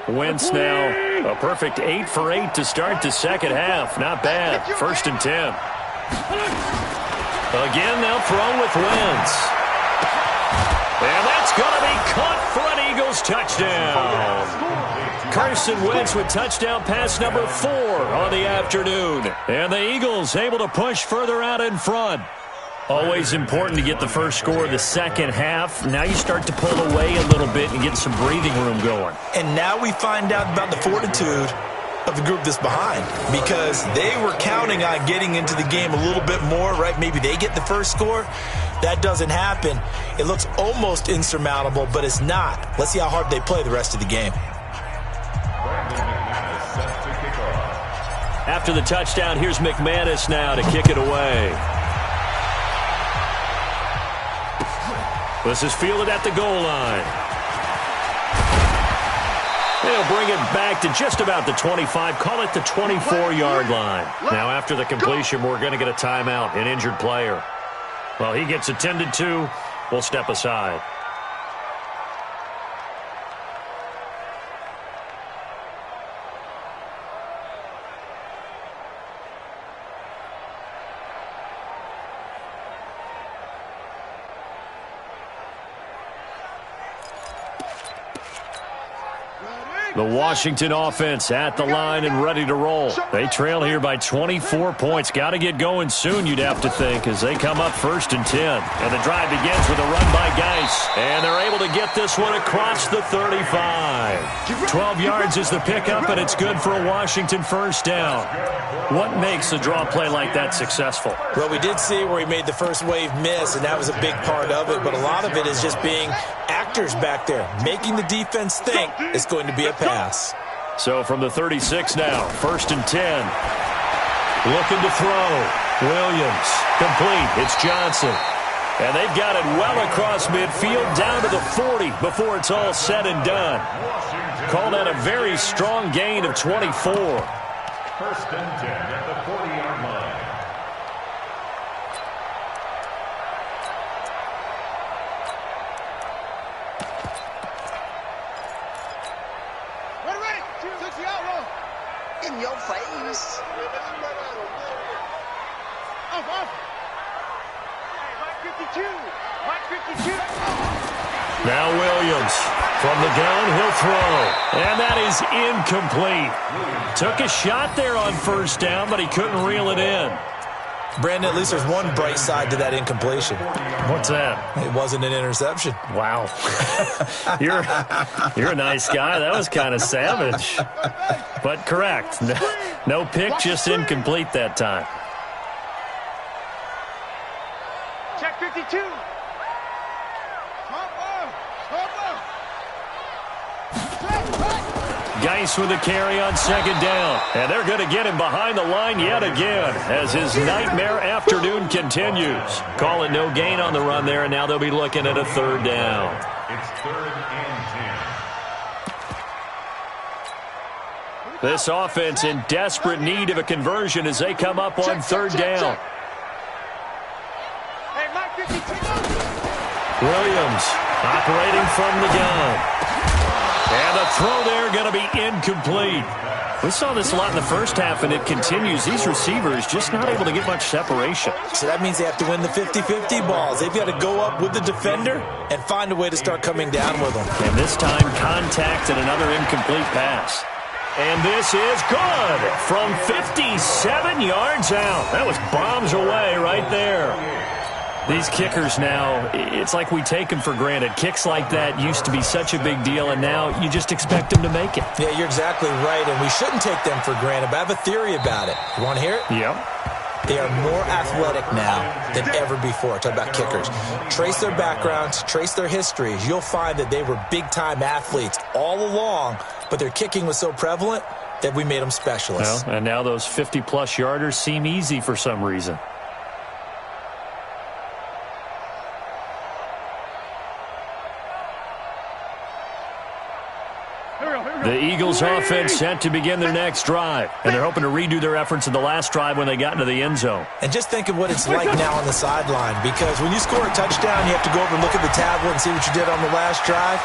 Wentz now a perfect 8 for 8 to start the second half. Not bad. 1st and 10. Again, they'll throw with Wentz. And that's going to be caught for an Eagles touchdown. Carson Wentz with touchdown pass number 4 on the afternoon. And the Eagles able to push further out in front. Always important to get the first score of the second half. Now you start to pull away a little bit and get some breathing room going. And now we find out about the fortitude of the group that's behind, because they were counting on getting into the game a little bit more, right? Maybe they get the first score. That doesn't happen. It looks almost insurmountable, but it's not. Let's see how hard they play the rest of the game. After the touchdown, here's McManus now to kick it away. This is fielded at the goal line. They'll bring it back to just about the 25, call it the 24-yard line. Now after the completion, we're going to get a timeout, an injured player. Well, he gets attended to. We'll step aside. The Washington offense at the line and ready to roll. They trail here by 24 points. Got to get going soon, you'd have to think, as they come up 1st and 10. And the drive begins with a run by Geis. And they're able to get this one across the 35. 12 yards is the pickup, and it's good for a Washington first down. What makes a draw play like that successful? Well, we did see where he made the first wave miss, and that was a big part of it. But a lot of it is just being actors back there, making the defense think it's going to be a pass. So from the 36 now, 1st and 10. looking to throw. Williams, complete. It's Johnson. And they've got it well across midfield, down to the 40 before it's all said and done. Called out a very strong gain of 24. First and 10 at the 40-yard line. Ready. 60 out, roll. In your face. Off. Hey, Mike 52. Mike 52. Now Williams. From the gun, he'll throw. And that is incomplete. Took a shot there on first down, but he couldn't reel it in. Brandon, at least there's one bright side to that incompletion. What's that? It wasn't an interception. Wow. You're a nice guy. That was kind of savage. But correct. No pick, just incomplete that time. Check 52. Geis with a carry on second down. And they're going to get him behind the line yet again as his nightmare afternoon continues. Call it no gain on the run there, and now they'll be looking at a third down. It's 3rd and 10. This offense in desperate need of a conversion as they come up on third down. Hey, Mike 52. Williams operating from the gun. And the throw there going to be incomplete. We saw this a lot in the first half, and it continues. These receivers just not able to get much separation. So that means they have to win the 50-50 balls. They've got to go up with the defender and find a way to start coming down with them. And this time, contact and another incomplete pass. And this is good from 57 yards out. That was bombs away right there. These kickers now, it's like we take them for granted. Kicks like that used to be such a big deal, and now you just expect them to make it. Yeah, you're exactly right, and we shouldn't take them for granted, but I have a theory about it. You want to hear it? Yep. They are more athletic now than ever before. Talk about kickers. Trace their backgrounds, trace their histories. You'll find that they were big-time athletes all along, but their kicking was so prevalent that we made them specialists. Well, and now those 50-plus yarders seem easy for some reason. The Eagles offense set to begin their next drive, and they're hoping to redo their efforts in the last drive when they got into the end zone. And just think of what it's like now on the sideline, because when you score a touchdown, you have to go over and look at the tablet and see what you did on the last drive.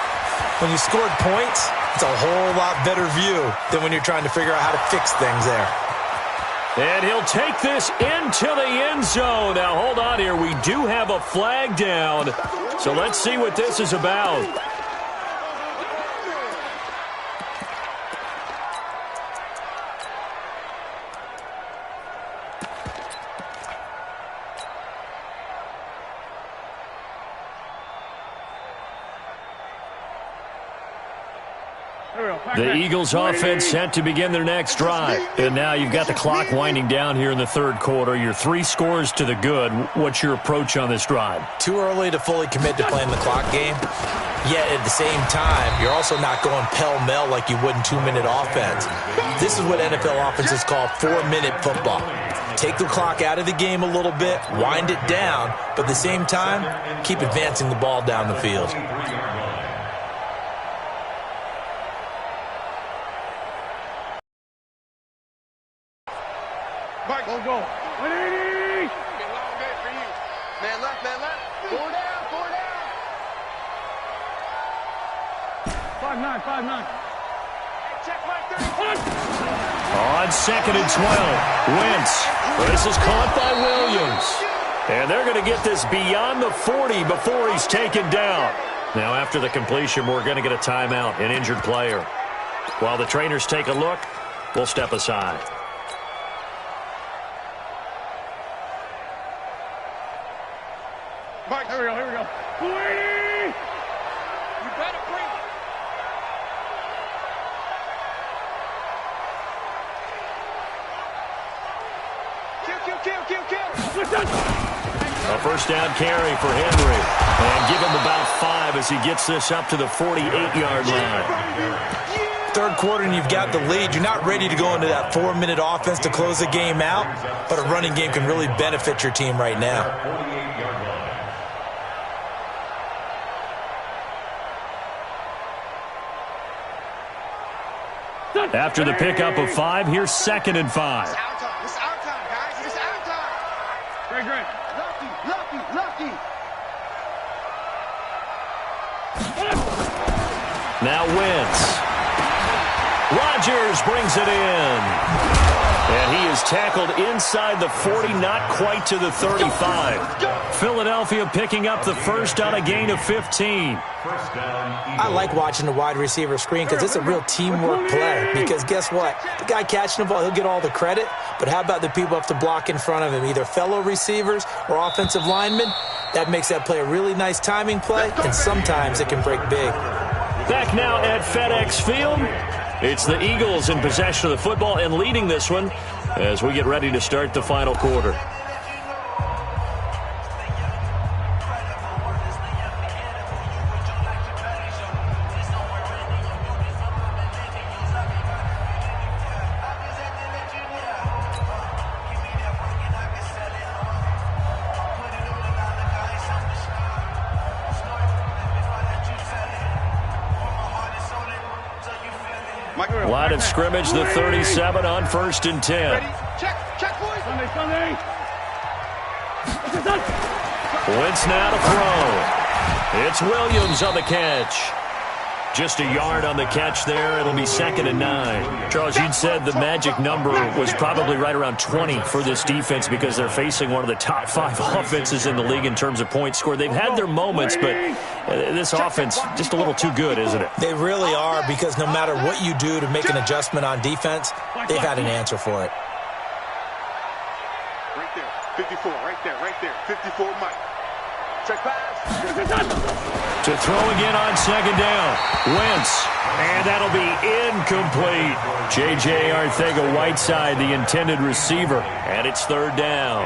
When you scored points, it's a whole lot better view than when you're trying to figure out how to fix things there. And he'll take this into the end zone. Now, hold on here. We do have a flag down, so let's see what this is about. The Eagles offense set to begin their next drive. And now you've got the clock winding down here in the third quarter. You're 3 scores to the good. What's your approach on this drive? Too early to fully commit to playing the clock game. Yet at the same time, you're also not going pell-mell like you would in 2-minute offense. This is what NFL offenses call 4-minute football. Take the clock out of the game a little bit, wind it down, but at the same time, keep advancing the ball down the field. Mike, go. 180. Be a long day for you. Man left. 4 down. 5-9. Check Mike 31. On second and 12, Wentz. This is caught by Williams. And they're going to get this beyond the 40 before he's taken down. Now, after the completion, we're going to get a timeout, an injured player. While the trainers take a look, we'll step aside. Mike, here we go. 280. You better bring it. Kill. A first down carry for Henry. And give him about 5 as he gets this up to the 48-yard line. third quarter and you've got the lead, you're not ready to go into that 4-minute offense to close the game out, but a running game can really benefit your team right now. After the pickup of 5, here's 2nd and 5. It's our time. It's our time, guys. It's our time. Great. Lucky. Now Wentz. Rodgers brings it in. And he is tackled inside the 40, not quite to the 35. Philadelphia picking up the first on a gain of 15. I like watching the wide receiver screen because it's a real teamwork play. Because guess what? The guy catching the ball, he'll get all the credit. But how about the people up to block in front of him, either fellow receivers or offensive linemen? That makes that play a really nice timing play, and sometimes it can break big. Back now at FedEx Field. It's the Eagles in possession of the football and leading this one as we get ready to start the final quarter. Line of scrimmage, the 37 on 1st and 10. Check, boys. Sunday. Wentz now to throw. It's Williams on the catch. Just a yard on the catch there. It'll be 2nd and 9. Charles, you'd said the magic number was probably right around 20 for this defense because they're facing one of the top 5 offenses in the league in terms of points scored. They've had their moments, but this offense just a little too good, isn't it? They really are, because no matter what you do to make an adjustment on defense, they've had an answer for it. Right there. 54. Right there. 54, Mike. Check pass. To throw again on 2nd down. Wentz. And that'll be incomplete. J.J. Arcega-Whiteside, the intended receiver. And it's 3rd down.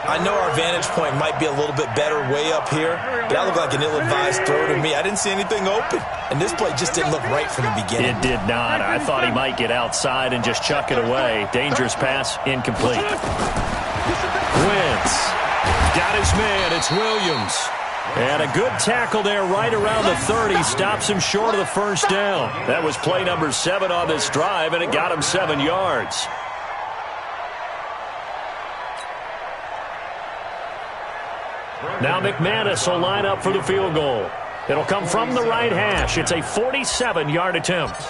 I know our vantage point might be a little bit better way up here, but that looked like an ill-advised throw to me. I didn't see anything open. And this play just didn't look right from the beginning. It did not. I thought he might get outside and just chuck it away. Dangerous pass, incomplete. Wentz. Got his man. It's Williams. And a good tackle there right around the 30. Stops him short of the 1st down. That was play number 7 on this drive, and it got him 7 yards. Now McManus will line up for the field goal. It'll come from the right hash. It's a 47-yard attempt.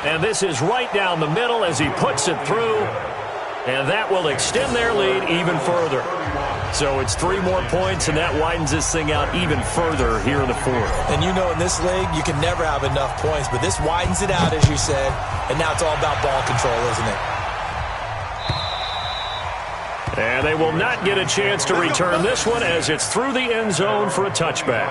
And this is right down the middle as he puts it through. And that will extend their lead even further. So it's 3 more points, and that widens this thing out even further here in the 4th. And you know, in this league, you can never have enough points, but this widens it out, as you said, and now it's all about ball control, isn't it? And they will not get a chance to return this one as it's through the end zone for a touchback.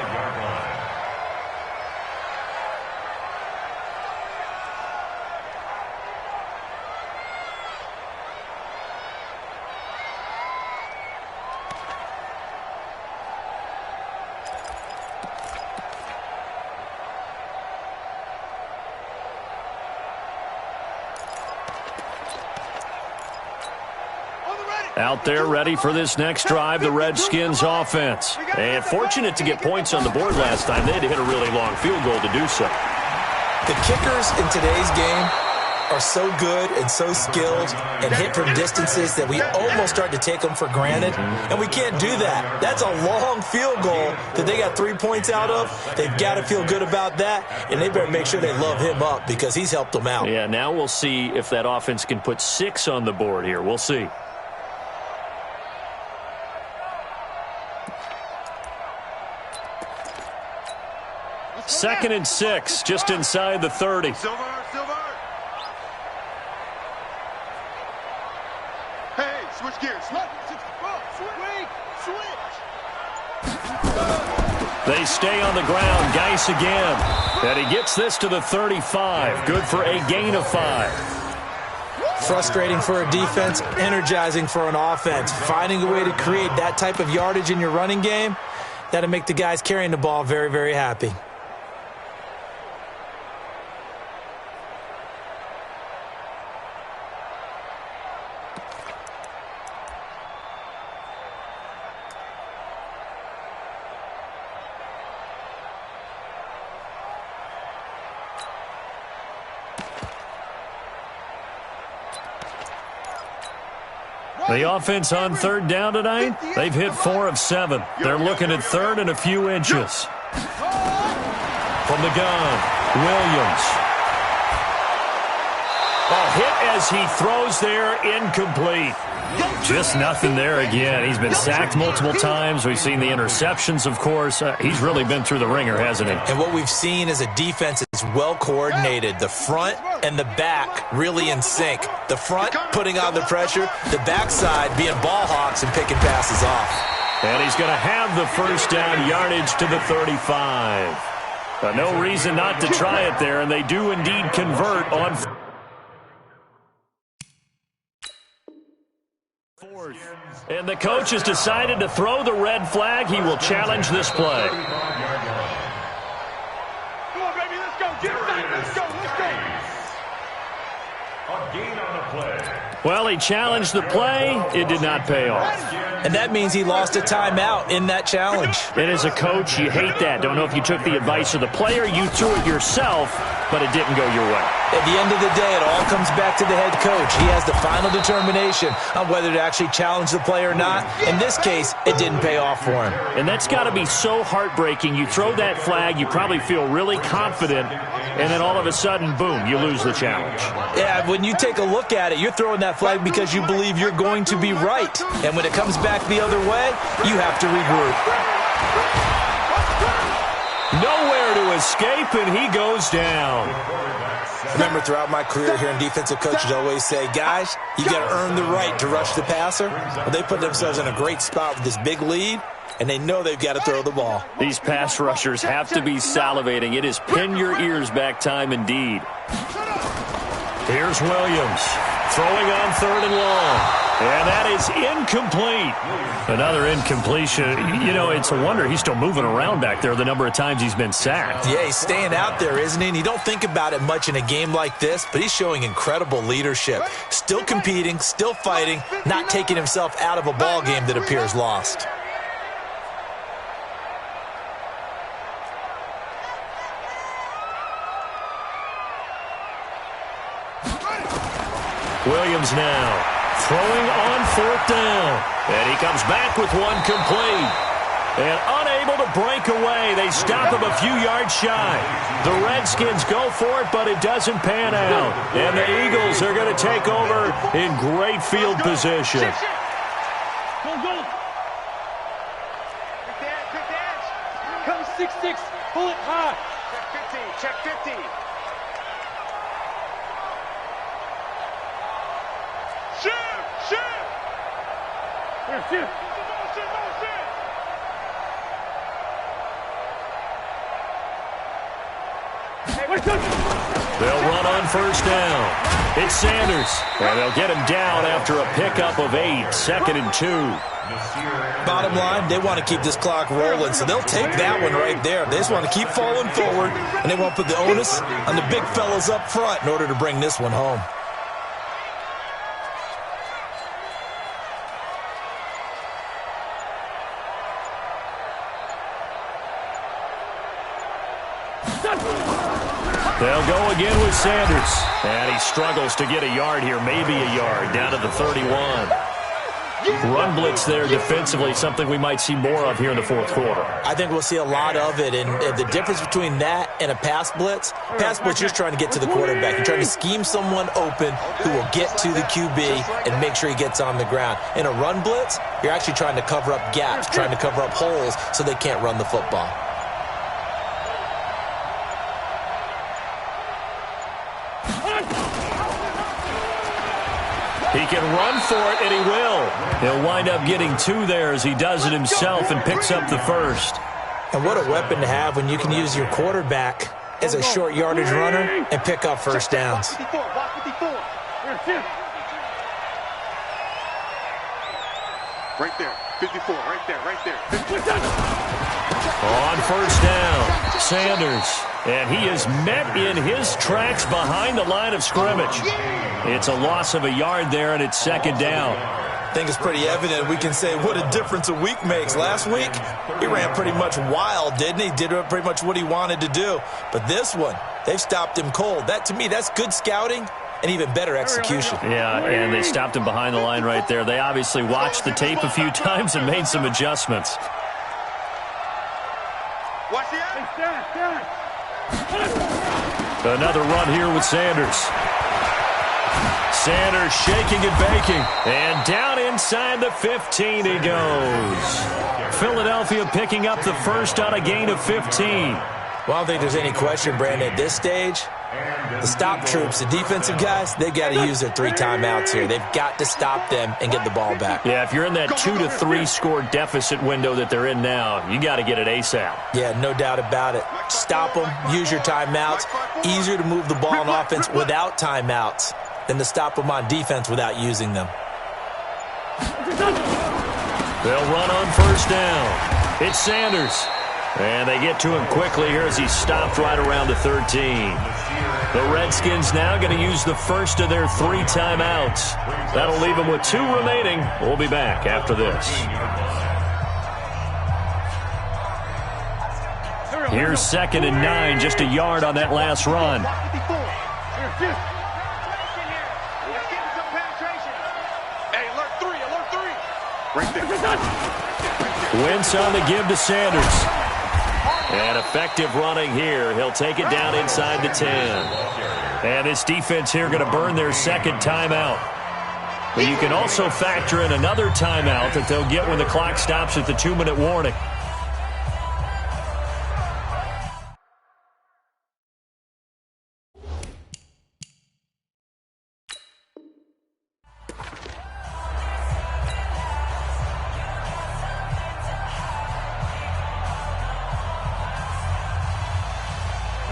Out there ready for this next drive, the Redskins offense. And fortunate to get points on the board last time. They had to hit a really long field goal to do so. The kickers in today's game are so good and so skilled and hit from distances that we almost start to take them for granted. And we can't do that. That's a long field goal that they got 3 points out of. They've got to feel good about that, and they better make sure they love him up because he's helped them out. Yeah, now we'll see if that offense can put 6 on the board here. We'll see. Second and 6, just inside the 30. Silver. Hey, switch gears. Switch. They stay on the ground. Geis again. And he gets this to the 35. Good for a gain of 5. Frustrating for a defense, energizing for an offense. Finding a way to create that type of yardage in your running game, that'll make the guys carrying the ball very, very happy. The offense on third down tonight, they've hit 4 of 7. They're looking at third and a few inches. From the gun, Williams. A hit as he throws there, incomplete. Just nothing there again. He's been sacked multiple times. We've seen the interceptions, of course. He's really been through the ringer, hasn't he? And what we've seen is a defense that's well coordinated. The front and the back really in sync. The front putting on the pressure, the backside being ball hawks and picking passes off. And he's going to have the first down yardage to the 35. No reason not to try it there, and they do indeed convert on fourth. And the coach has decided to throw the red flag. He will challenge this play. Come on, baby, let's go. Get back. Let's go. Let's go. A gain on the play. Well, he challenged the play. It did not pay off. And that means he lost a timeout in that challenge. And as a coach, you hate that. Don't know if you took the advice of the player. You threw it yourself, but it didn't go your way. At the end of the day, it all comes back to the head coach. He has the final determination on whether to actually challenge the play or not. In this case, it didn't pay off for him. And that's got to be so heartbreaking. You throw that flag, you probably feel really confident, and then all of a sudden, boom, you lose the challenge. Yeah, when you take a look at it, you're throwing that flag because you believe you're going to be right. And when it comes back the other way, you have to regroup. Nowhere to escape, and he goes down. Remember, throughout my career here in defensive coaches always say, guys, you got to earn the right to rush the passer. Well, they put themselves in a great spot with this big lead, and they know they've got to throw the ball. These pass rushers have to be salivating. It is pin your ears back time indeed. Here's Williams throwing on third and long. And that is incomplete. Another incompletion. You know, it's a wonder he's still moving around back there the number of times he's been sacked. Yeah, he's staying out there, isn't he? And you don't think about it much in a game like this, but he's showing incredible leadership. Still competing, still fighting, not taking himself out of a ball game that appears lost. Williams now throwing on fourth down. And he comes back with one complete. And unable to break away. They stop him a few yards shy. The Redskins go for it, but it doesn't pan out. And the Eagles are going to take over in great field position. Go, go. Quick dash. Come 6-6. Pull it high. Check 50. Check 50. Shift. Here, shift. They'll run on first down. It's Sanders, and they'll get him down after a pickup of 8, 2nd and 2. Bottom line, they want to keep this clock rolling, so they'll take that one right there. They just want to keep falling forward, and they want to put the onus on the big fellas up front in order to bring this one home. They'll go again with Sanders. And he struggles to get a yard here, maybe a yard, down to the 31. Run blitz there defensively, something we might see more of here in the fourth quarter. I think we'll see a lot of it, and the difference between that and a pass blitz, you're just trying to get to the quarterback. You're trying to scheme someone open who will get to the QB and make sure he gets on the ground. In a run blitz, you're actually trying to cover up gaps, trying to cover up holes so they can't run the football. He can run for it, and he will. He'll wind up getting 2 there as he does it himself and picks up the first. And what a weapon to have when you can use your quarterback as a short yardage runner and pick up first downs. Right there, 54, right there, right there. On first down, Sanders. And he is met in his tracks behind the line of scrimmage. It's a loss of a yard there, and it's second down. I think it's pretty evident. We can say what a difference a week makes. Last week, he ran pretty much wild, didn't he? Did pretty much what he wanted to do. But this one, they've stopped him cold. That, to me, that's good scouting and even better execution. Yeah, and they stopped him behind the line right there. They obviously watched the tape a few times and made some adjustments. Watch the eye. Another run here with Sanders. Sanders shaking and baking. And down inside the 15 he goes. Philadelphia picking up the first on a gain of 15. Well, I don't think there's any question, Brandon, at this stage, the stop troops, the defensive guys, they've got to use their 3 timeouts here. They've got to stop them and get the ball back. Yeah, if you're in that 2 to 3 score deficit window that they're in now, you got to get it ASAP. Yeah, no doubt about it. Stop them, use your timeouts. Easier to move the ball on offense without timeouts than to stop them on defense without using them. They'll run on first down. It's Sanders. And they get to him quickly here as he stopped right around the 13. The Redskins now going to use the first of their 3 timeouts. That'll leave them with 2 remaining. We'll be back after this. Here's 2nd and 9, just a yard on that last run. Hey, alert 3. Right there. Wentz on the give to Sanders. And effective running here. He'll take it down inside the 10. And this defense here going to burn their 2nd timeout. But you can also factor in another timeout that they'll get when the clock stops at the 2-minute warning.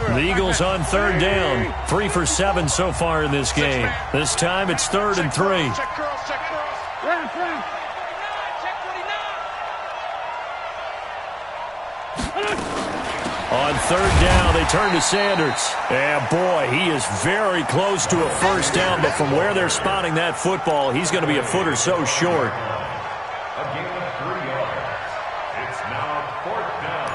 The Eagles on 3rd down. 3 for 7 so far in this game. This time it's 3rd and 3. Check curls, check curls. On 3rd down, they turn to Sanders. And boy, he is very close to a first down, but from where they're spotting that football, he's going to be a foot or so short. A gain of 3 yards. It's now 4th down.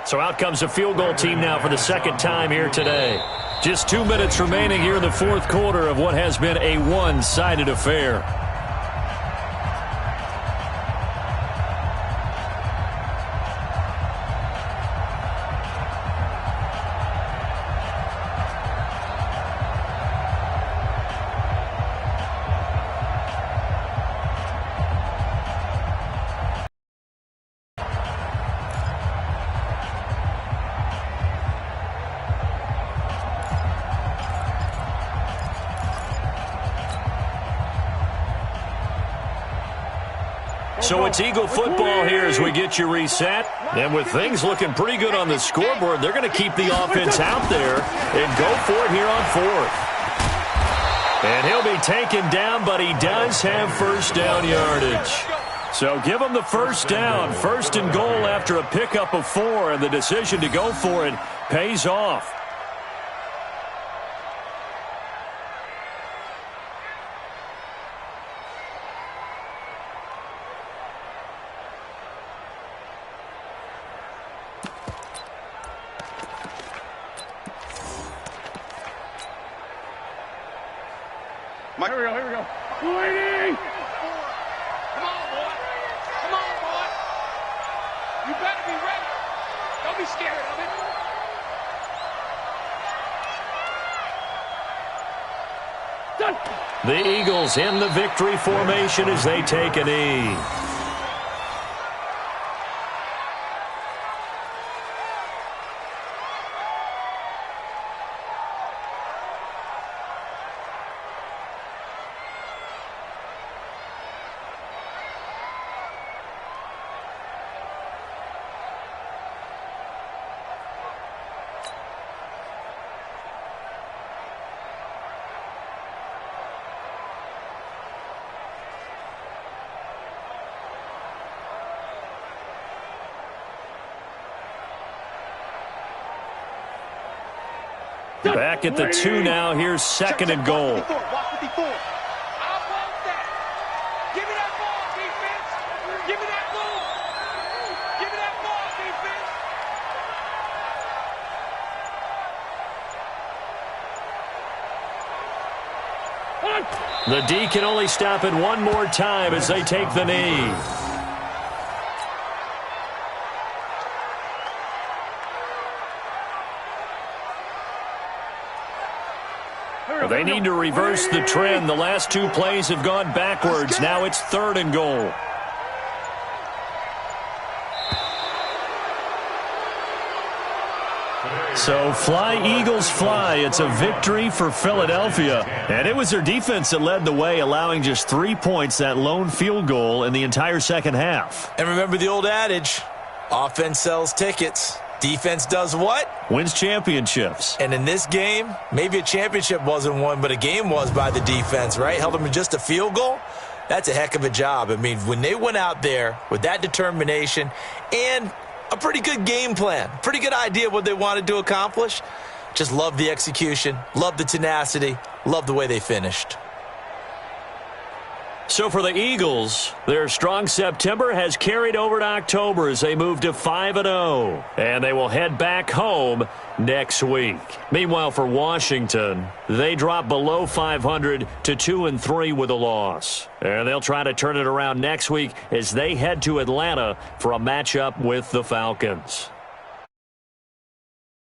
So out comes a field goal team now for the 2nd time here today. Just 2 minutes remaining here in the 4th quarter of what has been a one-sided affair. So it's Eagle football here as we get you reset. And with things looking pretty good on the scoreboard, they're going to keep the offense out there and go for it here on 4th. And he'll be taken down, but he does have first down yardage. So give him the first down. 1st and goal after a pickup of 4, and the decision to go for it pays off. Here we go. Waiting! Come on, boy. Come on, boy. You better be ready. Don't be scared of it. Done. The Eagles in the victory formation as they take a knee. Back at the 2 now. Here's second and goal. Walk 54. I want that. Give me that ball, defense. Give me that ball. Give me that ball, defense. The D can only stop it one more time as they take the knee. They need to reverse the trend. The last 2 plays have gone backwards. Now it's third and goal. So fly, Eagles, fly. It's a victory for Philadelphia. And it was their defense that led the way, allowing just 3 points, that lone field goal in the entire second half. And remember the old adage, offense sells tickets. Defense does what? Wins championships. And in this game, maybe a championship wasn't won, but a game was by the defense, right? Held them to just a field goal. That's a heck of a job. I mean, when they went out there with that determination and a pretty good game plan, pretty good idea what they wanted to accomplish, just love the execution, love the tenacity, love the way they finished. So for the Eagles, their strong September has carried over to October as they move to 5-0. And they will head back home next week. Meanwhile, for Washington, they drop below 500 to 2-3 with a loss. And they'll try to turn it around next week as they head to Atlanta for a matchup with the Falcons.